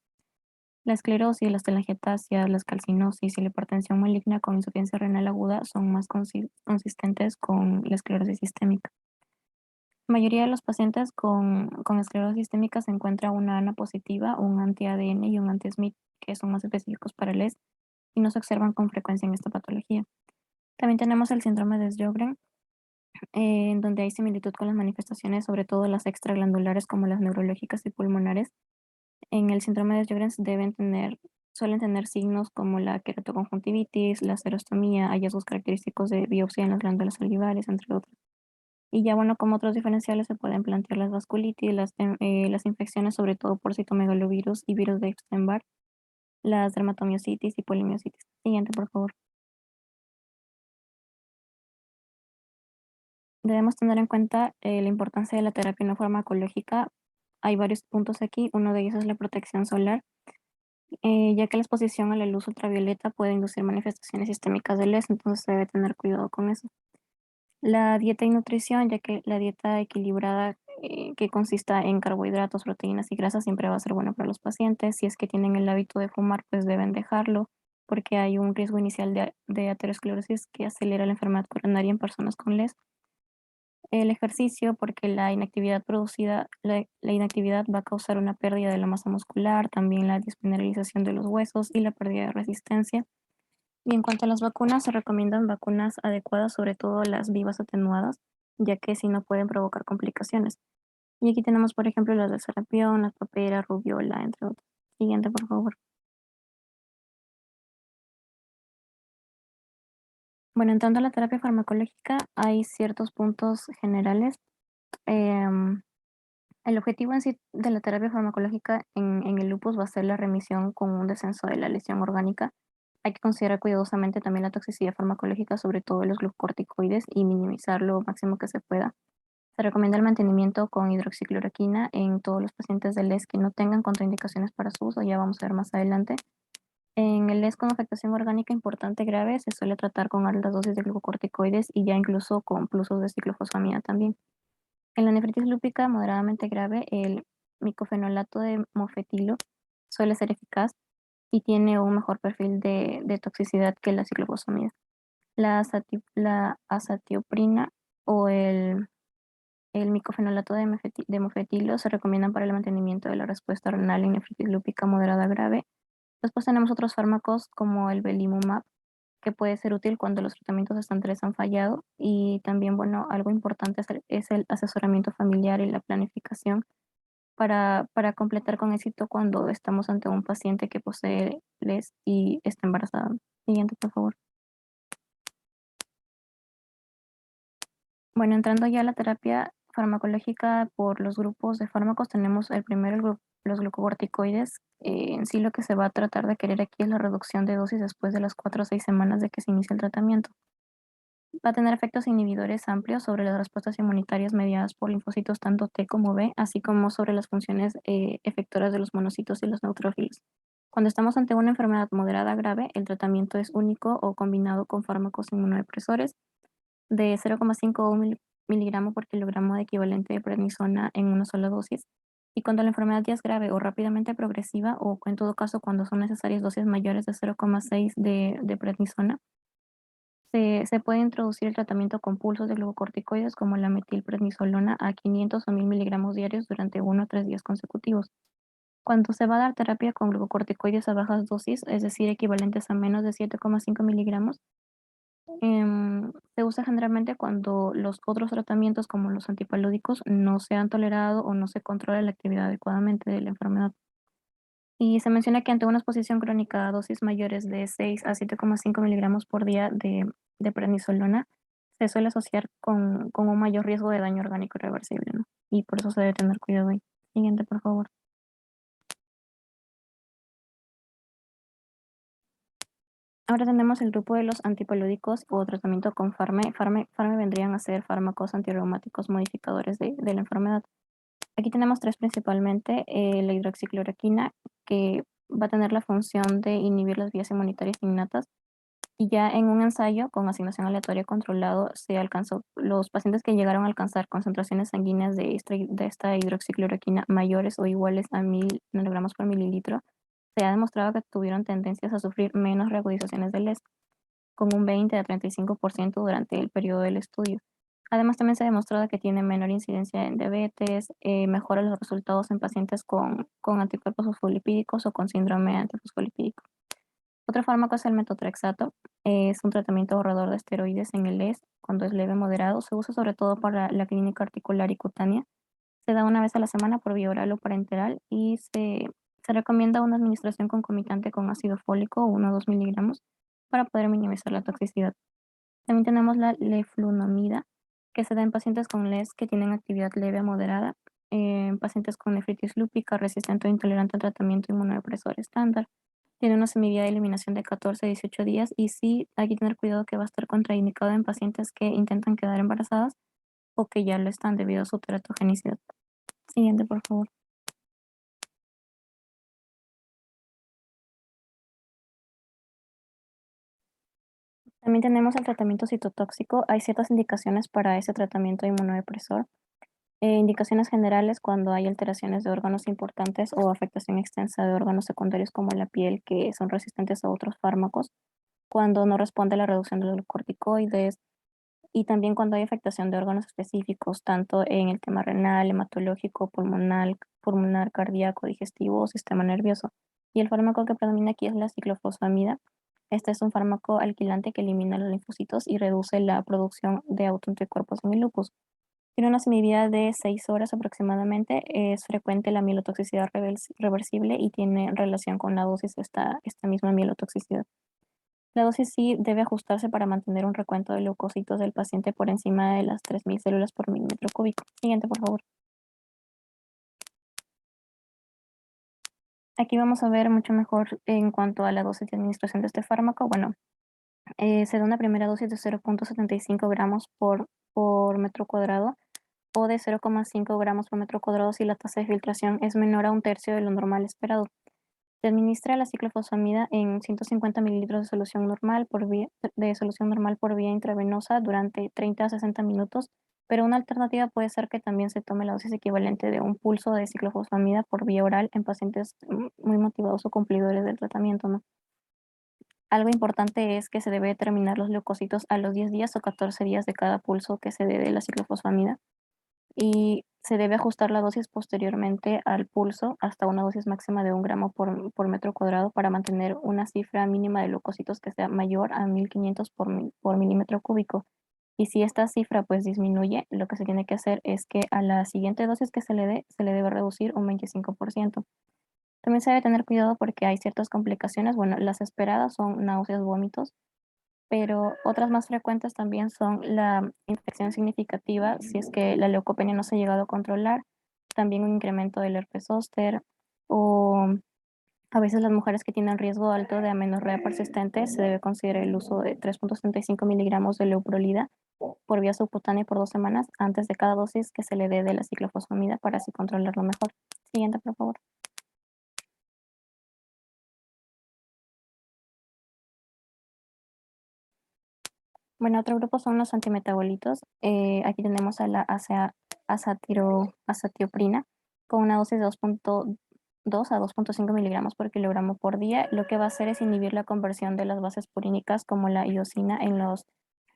La esclerosis, las telangiectasias, las calcinosis y la hipertensión maligna con insuficiencia renal aguda son más consistentes con la esclerosis sistémica. La mayoría de los pacientes con esclerosis sistémica se encuentra una ANA positiva, un anti-ADN y un anti-SMIT, que son más específicos para el LES y no se observan con frecuencia en esta patología. También tenemos el síndrome de Sjögren, en donde hay similitud con las manifestaciones, sobre todo las extraglandulares como las neurológicas y pulmonares. En el síndrome de Sjögren suelen tener signos como la queratoconjuntivitis, la xerostomía, hallazgos característicos de biopsia en las glándulas salivares, entre otros. Y ya bueno, como otros diferenciales se pueden plantear las vasculitis, las infecciones sobre todo por citomegalovirus y virus de Epstein-Barr, las dermatomiositis y polimiositis. Siguiente, por favor. Debemos tener en cuenta la importancia de la terapia no farmacológica. Hay varios puntos aquí. Uno de ellos es la protección solar, ya que la exposición a la luz ultravioleta puede inducir manifestaciones sistémicas de LES, entonces se debe tener cuidado con eso. La dieta y nutrición, ya que la dieta equilibrada que consista en carbohidratos, proteínas y grasas siempre va a ser buena para los pacientes. Si es que tienen el hábito de fumar, pues deben dejarlo, porque hay un riesgo inicial de aterosclerosis que acelera la enfermedad coronaria en personas con LES. El ejercicio, porque la inactividad la inactividad va a causar una pérdida de la masa muscular, también la desmineralización de los huesos y la pérdida de resistencia. Y en cuanto a las vacunas, se recomiendan vacunas adecuadas, sobre todo las vivas atenuadas, ya que si no pueden provocar complicaciones. Y aquí tenemos, por ejemplo, las de sarampión, las paperas, rubiola, entre otros. Siguiente, por favor. Bueno, entrando a la terapia farmacológica, hay ciertos puntos generales. Em, el objetivo en sí de la terapia farmacológica en el lupus va a ser la remisión con un descenso de la lesión orgánica. Hay que considerar cuidadosamente también la toxicidad farmacológica, sobre todo de los glucocorticoides, y minimizar lo máximo que se pueda. Se recomienda el mantenimiento con hidroxicloroquina en todos los pacientes de LES que no tengan contraindicaciones para su uso, ya vamos a ver más adelante. En el LES con afectación orgánica importante grave se suele tratar con altas dosis de glucocorticoides y ya incluso con plusos de ciclofosfamida también. En la nefritis lúpica moderadamente grave, el micofenolato de mofetilo suele ser eficaz y tiene un mejor perfil de toxicidad que la ciclofosfamida. La azatioprina o el micofenolato de mofetilo se recomiendan para el mantenimiento de la respuesta renal en nefritis lúpica moderada grave. Después tenemos otros fármacos como el belimumab, que puede ser útil cuando los tratamientos estantes han fallado. Y también, bueno, algo importante es el asesoramiento familiar y la planificación para completar con éxito cuando estamos ante un paciente que posee LES y está embarazada. Siguiente, por favor. Bueno, entrando ya a la terapia farmacológica por los grupos de fármacos, tenemos el primero, los glucocorticoides. En sí lo que se va a tratar de querer aquí es la reducción de dosis después de las 4 o 6 semanas de que se inicia el tratamiento. Va a tener efectos inhibidores amplios sobre las respuestas inmunitarias mediadas por linfocitos tanto T como B, así como sobre las funciones efectoras de los monocitos y los neutrófilos. Cuando estamos ante una enfermedad moderada grave, el tratamiento es único o combinado con fármacos inmunodepresores de 0,5 miligramos por kilogramo de equivalente de prednisona en una sola dosis. Y cuando la enfermedad ya es grave o rápidamente progresiva, o en todo caso cuando son necesarias dosis mayores de 0,6 de prednisona, se puede introducir el tratamiento con pulsos de glucocorticoides como la metilprednisolona a 500 o 1000 miligramos diarios durante 1 a 3 días consecutivos. Cuando se va a dar terapia con glucocorticoides a bajas dosis, es decir, equivalentes a menos de 7,5 miligramos, se usa generalmente cuando los otros tratamientos como los antipalúdicos no se han tolerado o no se controla la actividad adecuadamente de la enfermedad. Y se menciona que ante una exposición crónica a dosis mayores de 6 a 7,5 miligramos por día de prednisolona, se suele asociar con un mayor riesgo de daño orgánico irreversible, ¿no? Y por eso se debe tener cuidado ahí. Siguiente, por favor. Ahora tenemos el grupo de los antipalúdicos o tratamiento con FARME. FARME vendrían a ser fármacos antirreumáticos modificadores de la enfermedad. Aquí tenemos tres principalmente, la hidroxicloroquina, que va a tener la función de inhibir las vías inmunitarias innatas. Y ya en un ensayo con asignación aleatoria controlado se alcanzó, los pacientes que llegaron a alcanzar concentraciones sanguíneas de esta hidroxicloroquina mayores o iguales a 1000 nanogramos por mililitro, se ha demostrado que tuvieron tendencias a sufrir menos reagudizaciones del EST, con un 20 a 35% durante el periodo del estudio. Además, también se ha demostrado que tiene menor incidencia en diabetes, mejora los resultados en pacientes con anticuerpos fosfolipídicos o con síndrome antifosfolipídico. Otro fármaco es el metotrexato. Es un tratamiento ahorrador de esteroides en el ES cuando es leve o moderado. Se usa sobre todo para la clínica articular y cutánea. Se da una vez a la semana por vía oral o parenteral y se recomienda una administración concomitante con ácido fólico, 1 o 2 miligramos, para poder minimizar la toxicidad. También tenemos la leflunomida, que se da en pacientes con LES que tienen actividad leve a moderada, en pacientes con nefritis lúpica, resistente o intolerante al tratamiento inmunodepresor estándar. Tiene una semivía de eliminación de 14 a 18 días y sí hay que tener cuidado que va a estar contraindicado en pacientes que intentan quedar embarazadas o que ya lo están debido a su teratogenicidad. Siguiente, por favor. También tenemos el tratamiento citotóxico. Hay ciertas indicaciones para ese tratamiento inmunodepresor. Indicaciones generales cuando hay alteraciones de órganos importantes o afectación extensa de órganos secundarios como la piel que son resistentes a otros fármacos, cuando no responde a la reducción de los corticoides y también cuando hay afectación de órganos específicos, tanto en el tema renal, hematológico, pulmonar, cardíaco, digestivo o sistema nervioso. Y el fármaco que predomina aquí es la ciclofosfamida. Este es un fármaco alquilante que elimina los linfocitos y reduce la producción de autoanticuerpos en el lupus. Tiene una semivida de 6 horas aproximadamente. Es frecuente la mielotoxicidad reversible y tiene relación con la dosis de esta misma mielotoxicidad. La dosis sí debe ajustarse para mantener un recuento de leucocitos del paciente por encima de las 3000 células por milímetro cúbico. Siguiente, por favor. Aquí vamos a ver mucho mejor en cuanto a la dosis de administración de este fármaco. Bueno, se da una primera dosis de 0,75 gramos por metro cuadrado o de 0,5 gramos por metro cuadrado si la tasa de filtración es menor a un tercio de lo normal esperado. Se administra la ciclofosfamida en 150 mililitros de solución normal por vía intravenosa durante 30 a 60 minutos, pero una alternativa puede ser que también se tome la dosis equivalente de un pulso de ciclofosfamida por vía oral en pacientes muy motivados o cumplidores del tratamiento, ¿no? Algo importante es que se debe determinar los leucocitos a los 10 días o 14 días de cada pulso que se dé de la ciclofosfamida y se debe ajustar la dosis posteriormente al pulso hasta una dosis máxima de 1 gramo por metro cuadrado para mantener una cifra mínima de leucocitos que sea mayor a 1500 por milímetro cúbico. Y si esta cifra pues disminuye, lo que se tiene que hacer es que a la siguiente dosis que se le dé, se le debe reducir un 25%. También se debe tener cuidado porque hay ciertas complicaciones. Bueno, las esperadas son náuseas, vómitos, pero otras más frecuentes también son la infección significativa, si es que la leucopenia no se ha llegado a controlar, también un incremento del herpes zóster, o a veces las mujeres que tienen riesgo alto de amenorrea persistente se debe considerar el uso de 3,75 miligramos de leuprolida por vía subcutánea por 2 semanas antes de cada dosis que se le dé de la ciclofosfamida para así controlarlo mejor. Siguiente, por favor. Bueno, otro grupo son los antimetabolitos. Aquí tenemos a la azatioprina con una dosis de 2,2 a 2,5 miligramos por kilogramo por día. Lo que va a hacer es inhibir la conversión de las bases purínicas como la iosina en los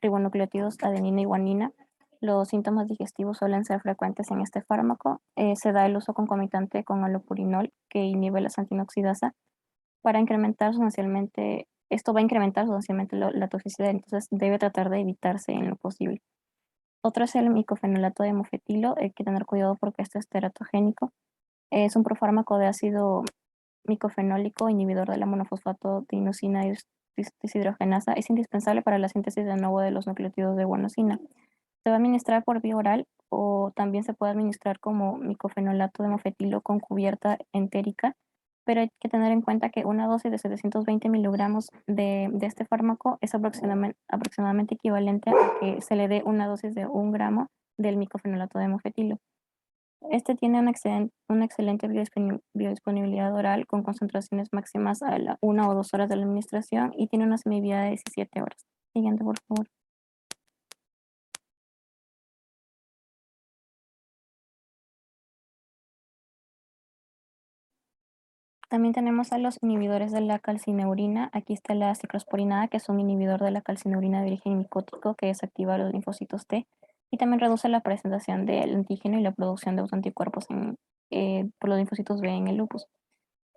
ribonucleótidos adenina y guanina. Los síntomas digestivos suelen ser frecuentes en este fármaco. Se da el uso concomitante con allopurinol que inhibe la santinoxidasa para incrementar sustancialmente, esto va a incrementar sustancialmente la toxicidad, entonces debe tratar de evitarse en lo posible. Otro es el micofenolato de mofetilo, hay que tener cuidado porque este es teratogénico. Es un profármaco de ácido micofenólico inhibidor de la monofosfato de inosina deshidrogenasa es indispensable para la síntesis de nuevo de los nucleótidos de guanosina. Se va a administrar por vía oral o también se puede administrar como micofenolato de mofetilo con cubierta entérica, pero hay que tener en cuenta que una dosis de 720 miligramos de este fármaco es aproximadamente equivalente a que se le dé una dosis de 1 gramo del micofenolato de mofetilo. Este tiene una excelente biodisponibilidad oral con concentraciones máximas a la 1 o 2 horas de la administración y tiene una semivida de 17 horas. Siguiente, por favor. También tenemos a los inhibidores de la calcineurina. Aquí está la ciclosporinada, que es un inhibidor de la calcineurina de origen micótico que desactiva los linfocitos T y también reduce la presentación del antígeno y la producción de autoanticuerpos por los linfocitos B en el lupus.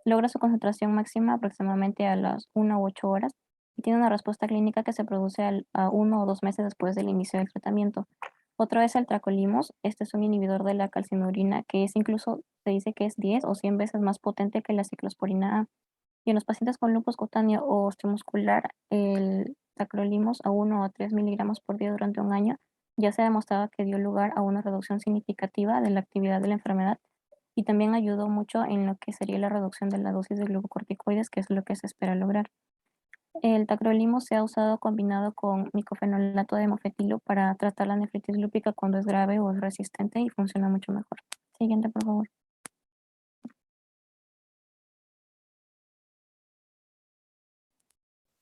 Logra su concentración máxima aproximadamente a las 1 u 8 horas y tiene una respuesta clínica que se produce a 1 o 2 meses después del inicio del tratamiento. Otra es el tracolimos. Este es un inhibidor de la calcineurina que es incluso, se dice que es 10 o 100 veces más potente que la ciclosporina A. Y en los pacientes con lupus cutáneo o osteomuscular, el tacrolimus a 1 o 3 miligramos por día durante un año ya se ha demostrado que dio lugar a una reducción significativa de la actividad de la enfermedad y también ayudó mucho en lo que sería la reducción de la dosis de glucocorticoides, que es lo que se espera lograr. El tacrolimus se ha usado combinado con micofenolato de mofetilo para tratar la nefritis lúpica cuando es grave o es resistente y funciona mucho mejor. Siguiente, por favor.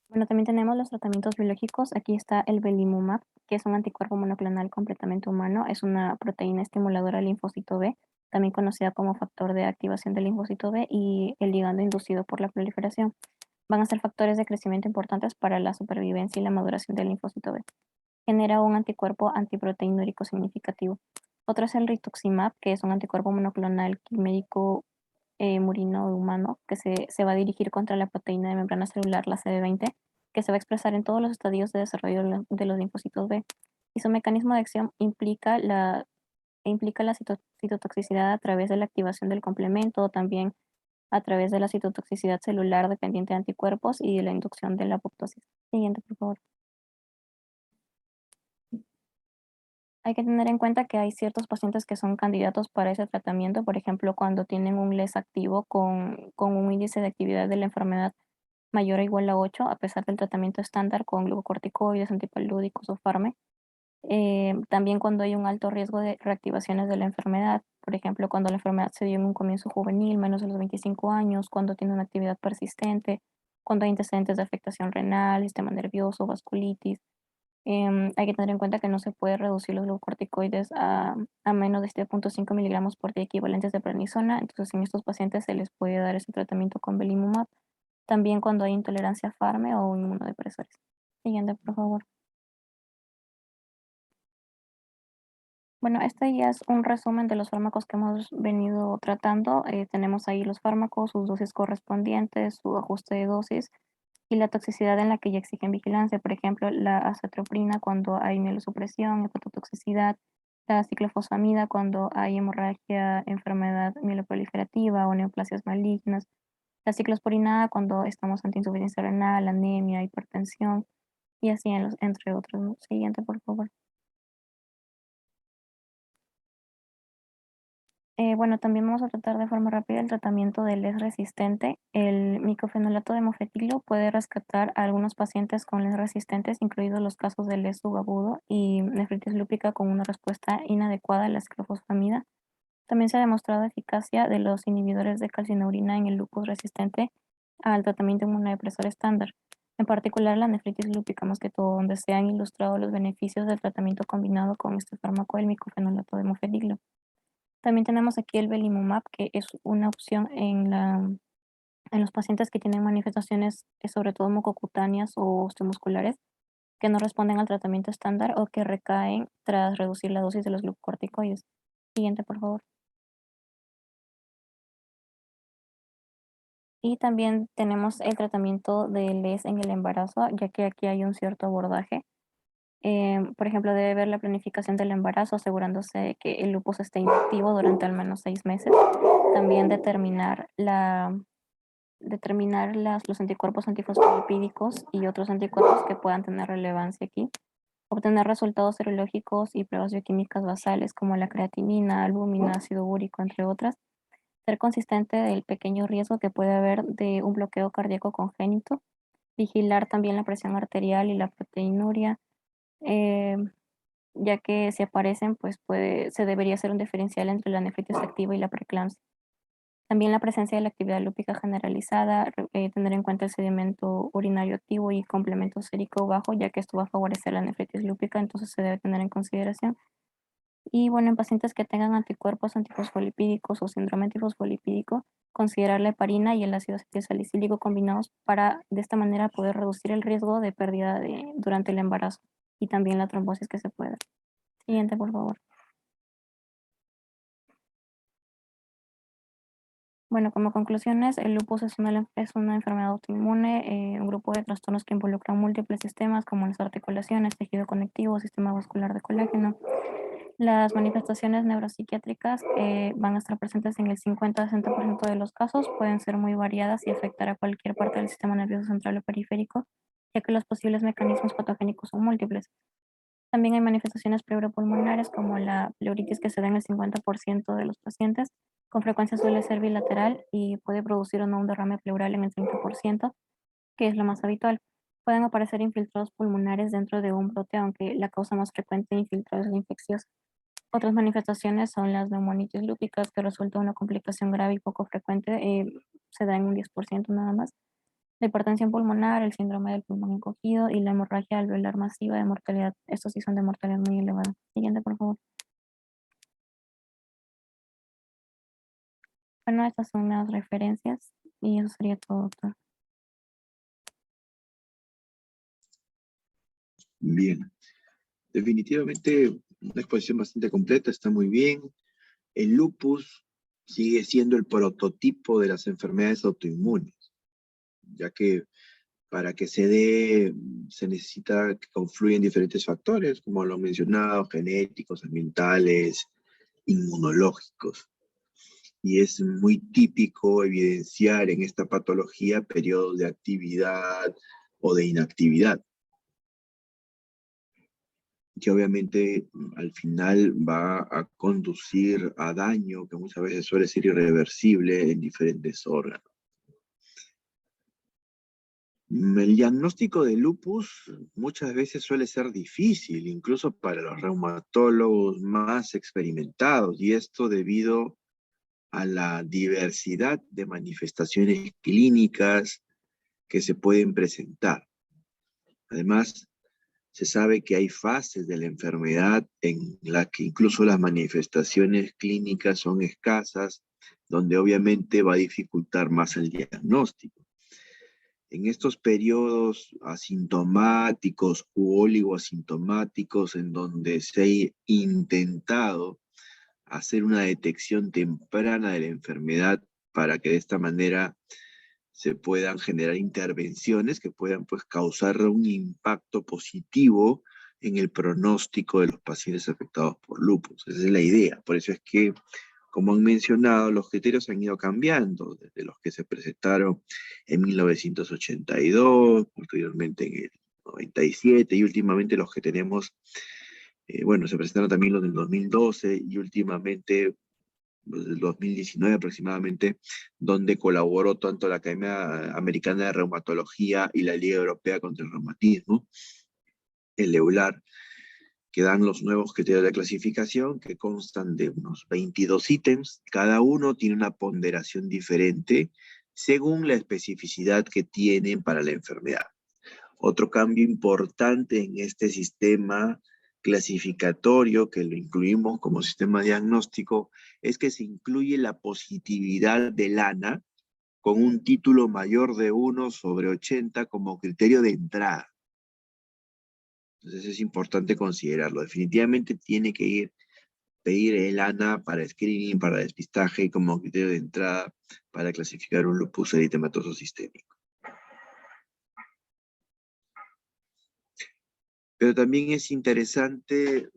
Bueno, también tenemos los tratamientos biológicos. Aquí está el belimumab, que es un anticuerpo monoclonal completamente humano. Es una proteína estimuladora del linfocito B, también conocida como factor de activación del linfocito B y el ligando inducido por la proliferación. Van a ser factores de crecimiento importantes para la supervivencia y la maduración del linfocito B. Genera un anticuerpo antiproteinúrico significativo. Otro es el rituximab, que es un anticuerpo monoclonal quimérico murino humano, que se va a dirigir contra la proteína de membrana celular, la CD20, que se va a expresar en todos los estadios de desarrollo de los linfocitos B. Y su mecanismo de acción implica la citotoxicidad a través de la activación del complemento, también a través de la citotoxicidad celular dependiente de anticuerpos y de la inducción de la apoptosis. Siguiente, por favor. Hay que tener en cuenta que hay ciertos pacientes que son candidatos para ese tratamiento, por ejemplo, cuando tienen un LES activo con un índice de actividad de la enfermedad mayor o igual a 8, a pesar del tratamiento estándar con glucocorticoides, antipalúdicos o farme. También cuando hay un alto riesgo de reactivaciones de la enfermedad, por ejemplo, cuando la enfermedad se dio en un comienzo juvenil, menos de los 25 años, cuando tiene una actividad persistente, cuando hay antecedentes de afectación renal, sistema nervioso, vasculitis. Hay que tener en cuenta que no se puede reducir los glucocorticoides a menos de 7.5 miligramos por día equivalentes de prednisona, entonces en estos pacientes se les puede dar ese tratamiento con belimumab, también cuando hay intolerancia a farme o inmunodepresores. Siguiente, por favor. Bueno, este ya es un resumen de los fármacos que hemos venido tratando. Tenemos ahí los fármacos, sus dosis correspondientes, su ajuste de dosis y la toxicidad en la que ya exigen vigilancia. Por ejemplo, la azatroprina cuando hay mielosupresión, hepatotoxicidad, la ciclofosfamida cuando hay hemorragia, enfermedad mieloproliferativa o neoplasias malignas, la ciclosporinada cuando estamos ante insuficiencia renal, anemia, hipertensión y así entre otros, ¿no? Siguiente, por favor. Bueno, también vamos a tratar de forma rápida el tratamiento del LES resistente. El micofenolato de mofetilo puede rescatar a algunos pacientes con LES resistentes, incluidos los casos de LES subagudo y nefritis lúpica con una respuesta inadecuada a la ciclofosfamida. También se ha demostrado eficacia de los inhibidores de calcineurina en el lupus resistente al tratamiento inmunodepresor estándar, en particular la nefritis lúpica, más que todo, donde se han ilustrado los beneficios del tratamiento combinado con este fármaco, el micofenolato de mofetilo. También tenemos aquí el belimumab, que es una opción en los pacientes que tienen manifestaciones, sobre todo mucocutáneas o osteomusculares, que no responden al tratamiento estándar o que recaen tras reducir la dosis de los glucocorticoides. Siguiente, por favor. Y también tenemos el tratamiento de LES en el embarazo, ya que aquí hay un cierto abordaje. Por ejemplo, debe ver la planificación del embarazo, asegurándose de que el lupus esté inactivo durante al menos 6 meses. También determinar determinar los anticuerpos antifosfolipídicos y otros anticuerpos que puedan tener relevancia aquí. Obtener resultados serológicos y pruebas bioquímicas basales como la creatinina, albúmina, ácido úrico, entre otras. Ser consistente del pequeño riesgo que puede haber de un bloqueo cardíaco congénito. Vigilar también la presión arterial y la proteinuria, ya que si aparecen, pues se debería hacer un diferencial entre la nefritis activa y la preeclampsia. También la presencia de la actividad lúpica generalizada, tener en cuenta el sedimento urinario activo y complemento sérico bajo, ya que esto va a favorecer la nefritis lúpica, entonces se debe tener en consideración. Y bueno, en pacientes que tengan anticuerpos antifosfolipídicos o síndrome antifosfolipídico, considerar la heparina y el ácido acetilsalicílico combinados para de esta manera poder reducir el riesgo de pérdida durante el embarazo y también la trombosis que se pueda. Siguiente, por favor. Bueno, como conclusiones, el lupus es una enfermedad autoinmune, un grupo de trastornos que involucran múltiples sistemas como las articulaciones, tejido conectivo, sistema vascular de colágeno. Las manifestaciones neuropsiquiátricas van a estar presentes en el 50-60% de los casos, pueden ser muy variadas y afectar a cualquier parte del sistema nervioso central o periférico, ya que los posibles mecanismos patogénicos son múltiples. También hay manifestaciones pleuropulmonares como la pleuritis que se da en el 50% de los pacientes. Con frecuencia suele ser bilateral y puede producir o no un derrame pleural en el 30%, que es lo más habitual. Pueden aparecer infiltrados pulmonares dentro de un brote, aunque la causa más frecuente de infiltrado es la infecciosa. Otras manifestaciones son las neumonitis lúpicas, que resulta una complicación grave y poco frecuente, se da en un 10% nada más. La hipertensión pulmonar, el síndrome del pulmón encogido y la hemorragia alveolar masiva de mortalidad. Estos sí son de mortalidad muy elevada. Siguiente, por favor. Bueno, estas son las referencias y eso sería todo, doctor. Bien. Definitivamente una exposición bastante completa, está muy bien. El lupus sigue siendo el prototipo de las enfermedades autoinmunes, ya que para que se dé, se necesita que confluyan diferentes factores, como lo he mencionado, genéticos, ambientales, inmunológicos. Y es muy típico evidenciar en esta patología periodos de actividad o de inactividad, que obviamente al final va a conducir a daño que muchas veces suele ser irreversible en diferentes órganos. El diagnóstico de lupus muchas veces suele ser difícil, incluso para los reumatólogos más experimentados, y esto debido a la diversidad de manifestaciones clínicas que se pueden presentar. Además, se sabe que hay fases de la enfermedad en la que incluso las manifestaciones clínicas son escasas, donde obviamente va a dificultar más el diagnóstico. En estos periodos asintomáticos u oligoasintomáticos en donde se ha intentado hacer una detección temprana de la enfermedad para que de esta manera se puedan generar intervenciones que puedan pues causar un impacto positivo en el pronóstico de los pacientes afectados por lupus. Esa es la idea. Por eso es que, como han mencionado, los criterios han ido cambiando, desde los que se presentaron en 1982, posteriormente en el 97, y últimamente los que tenemos, bueno, se presentaron también los del 2012, y últimamente los del 2019 aproximadamente, donde colaboró tanto la Academia Americana de Reumatología y la Liga Europea contra el Reumatismo, el EULAR, que dan los nuevos criterios de clasificación, que constan de unos 22 ítems. Cada uno tiene una ponderación diferente según la especificidad que tienen para la enfermedad. Otro cambio importante en este sistema clasificatorio, que lo incluimos como sistema diagnóstico, es que se incluye la positividad del ANA con un título mayor de 1/80 como criterio de entrada. Entonces es importante considerarlo. Definitivamente tiene que pedir el ANA para screening, para despistaje, como criterio de entrada para clasificar un lupus eritematoso sistémico. Pero también es interesante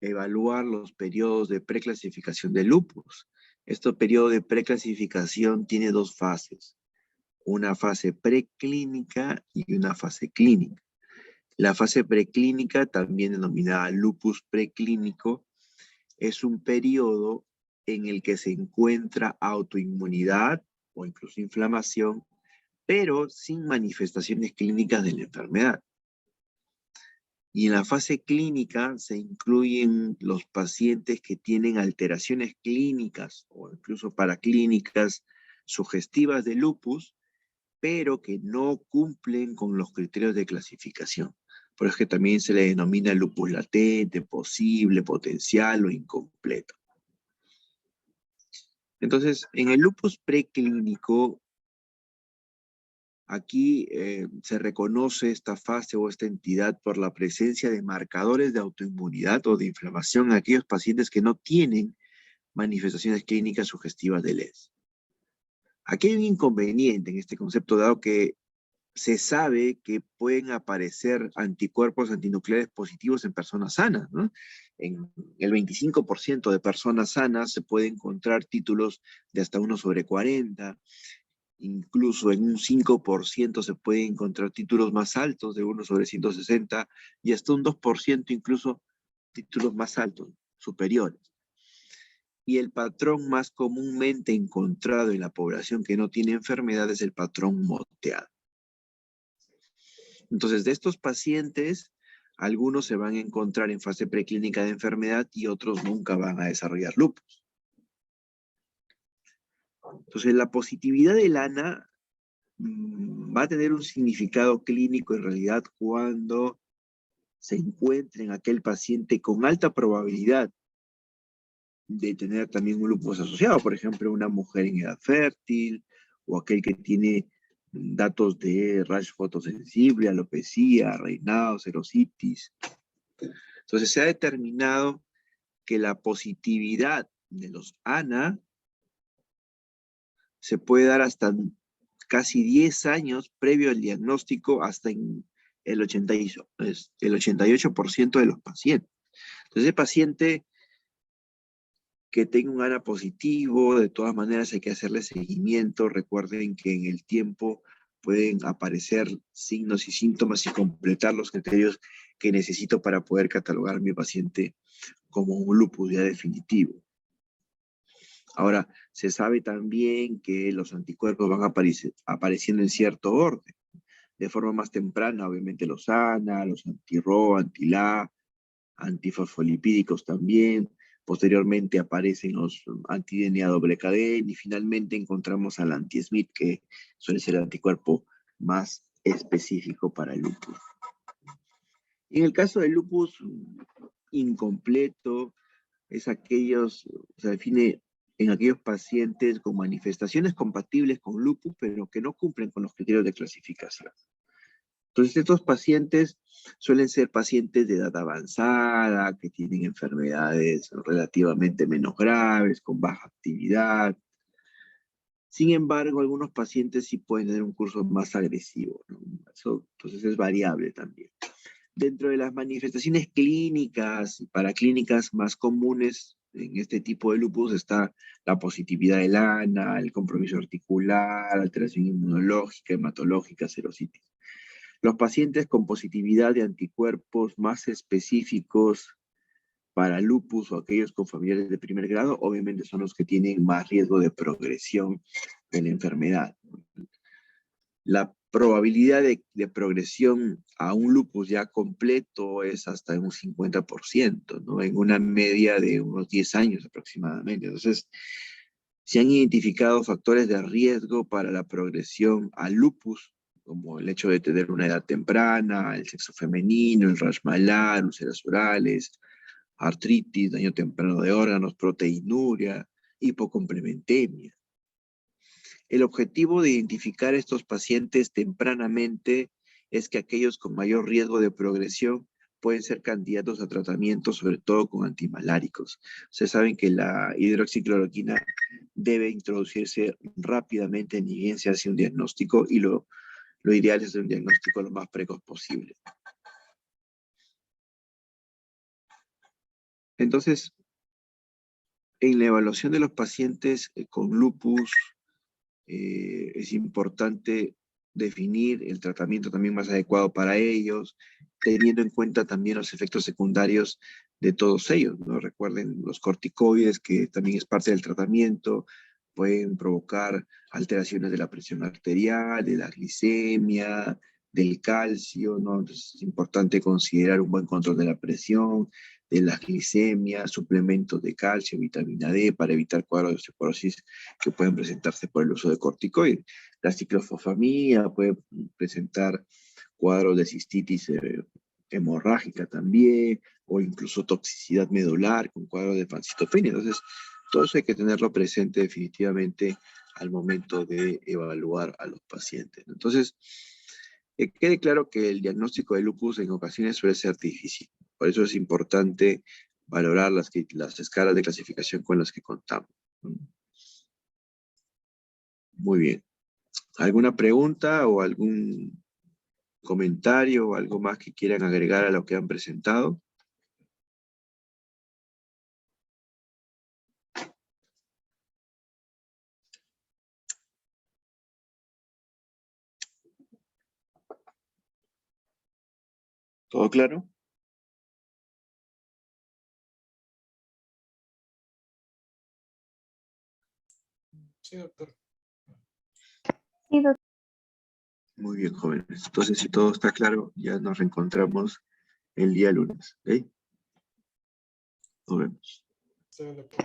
evaluar los periodos de preclasificación de lupus. Este periodo de preclasificación tiene dos fases. una fase preclínica y una fase clínica. La fase preclínica, también denominada lupus preclínico, es un periodo en el que se encuentra autoinmunidad o incluso inflamación, pero sin manifestaciones clínicas de la enfermedad. Y en la fase clínica se incluyen los pacientes que tienen alteraciones clínicas o incluso paraclínicas sugestivas de lupus, pero que no cumplen con los criterios de clasificación. Por eso es que también se le denomina lupus latente, posible, potencial o incompleto. Entonces, en el lupus preclínico, aquí se reconoce esta fase o esta entidad por la presencia de marcadores de autoinmunidad o de inflamación en aquellos pacientes que no tienen manifestaciones clínicas sugestivas de LES. Aquí hay un inconveniente en este concepto, dado que se sabe que pueden aparecer anticuerpos antinucleares positivos en personas sanas, ¿no? En el 25% de personas sanas se puede encontrar títulos de hasta 1/40, incluso en un 5% se pueden encontrar títulos más altos de 1/160 y hasta un 2% incluso títulos más altos, superiores. Y el patrón más comúnmente encontrado en la población que no tiene enfermedad es el patrón moteado. Entonces, de estos pacientes, algunos se van a encontrar en fase preclínica de enfermedad y otros nunca van a desarrollar lupus. Entonces, la positividad del ANA va a tener un significado clínico en realidad cuando se encuentre en aquel paciente con alta probabilidad de tener también un lupus asociado, por ejemplo, una mujer en edad fértil o aquel que tiene datos de rash fotosensible, alopecia, reinado, serositis. Entonces se ha determinado que la positividad de los ANA se puede dar hasta casi 10 años previo al diagnóstico, hasta en el 88% de los pacientes. Entonces el paciente que tenga un ANA positivo, de todas maneras hay que hacerle seguimiento. Recuerden que en el tiempo pueden aparecer signos y síntomas y completar los criterios que necesito para poder catalogar a mi paciente como un lupus ya definitivo. Ahora, se sabe también que los anticuerpos van apareciendo en cierto orden. De forma más temprana, obviamente los ANA, los anti-RO, anti-LA, antifosfolipídicos también. Posteriormente aparecen los anti-DNA doble cadena y finalmente encontramos al anti-SMIT, que suele ser el anticuerpo más específico para el lupus. En el caso del lupus incompleto, se define en aquellos pacientes con manifestaciones compatibles con lupus, pero que no cumplen con los criterios de clasificación. Entonces, estos pacientes suelen ser pacientes de edad avanzada, que tienen enfermedades relativamente menos graves, con baja actividad. Sin embargo, algunos pacientes sí pueden tener un curso más agresivo, ¿no? Eso, entonces, es variable también. Dentro de las manifestaciones clínicas y paraclínicas más comunes en este tipo de lupus está la positividad del ANA, el compromiso articular, alteración inmunológica, hematológica, serositis. Los pacientes con positividad de anticuerpos más específicos para lupus o aquellos con familiares de primer grado, obviamente son los que tienen más riesgo de progresión de la enfermedad. La probabilidad de progresión a un lupus ya completo es hasta un 50%, ¿no? En una media de unos 10 años aproximadamente. Entonces, se han identificado factores de riesgo para la progresión a lupus, como el hecho de tener una edad temprana, el sexo femenino, el rash malar, úlceras orales, artritis, daño temprano de órganos, proteinuria, hipocomplementemia. El objetivo de identificar a estos pacientes tempranamente es que aquellos con mayor riesgo de progresión pueden ser candidatos a tratamiento, sobre todo con antimaláricos. Ustedes saben que la hidroxicloroquina debe introducirse rápidamente ni bien se hace un diagnóstico, y lo ideal es hacer un diagnóstico lo más precoz posible. Entonces, en la evaluación de los pacientes con lupus, es importante definir el tratamiento también más adecuado para ellos, teniendo en cuenta también los efectos secundarios de todos ellos, ¿no? Recuerden los corticoides, que también es parte del tratamiento, pueden provocar alteraciones de la presión arterial, de la glicemia, del calcio, ¿no? Entonces es importante considerar un buen control de la presión, de la glicemia, suplementos de calcio, vitamina D, para evitar cuadros de osteoporosis que pueden presentarse por el uso de corticoides. La ciclofosfamida puede presentar cuadros de cistitis hemorrágica también, o incluso toxicidad medular con cuadros de pancitopenia. Entonces, todo eso hay que tenerlo presente definitivamente al momento de evaluar a los pacientes. Entonces, quede claro que el diagnóstico de lupus en ocasiones suele ser difícil. Por eso es importante valorar las escalas de clasificación con las que contamos. Muy bien. ¿Alguna pregunta o algún comentario o algo más que quieran agregar a lo que han presentado? ¿Todo claro? Sí, doctor. Sí, doctor. Muy bien, jóvenes. Entonces, si todo está claro, ya nos reencontramos el día lunes. ¿Ok? Nos vemos. Sí, doctor.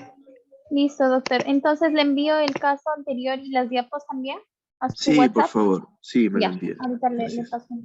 Listo, doctor. Entonces le envío el caso anterior y las diapos también a su Sí, por WhatsApp. favor. Sí, me lo Ya, envíen. ahorita le Gracias. paso un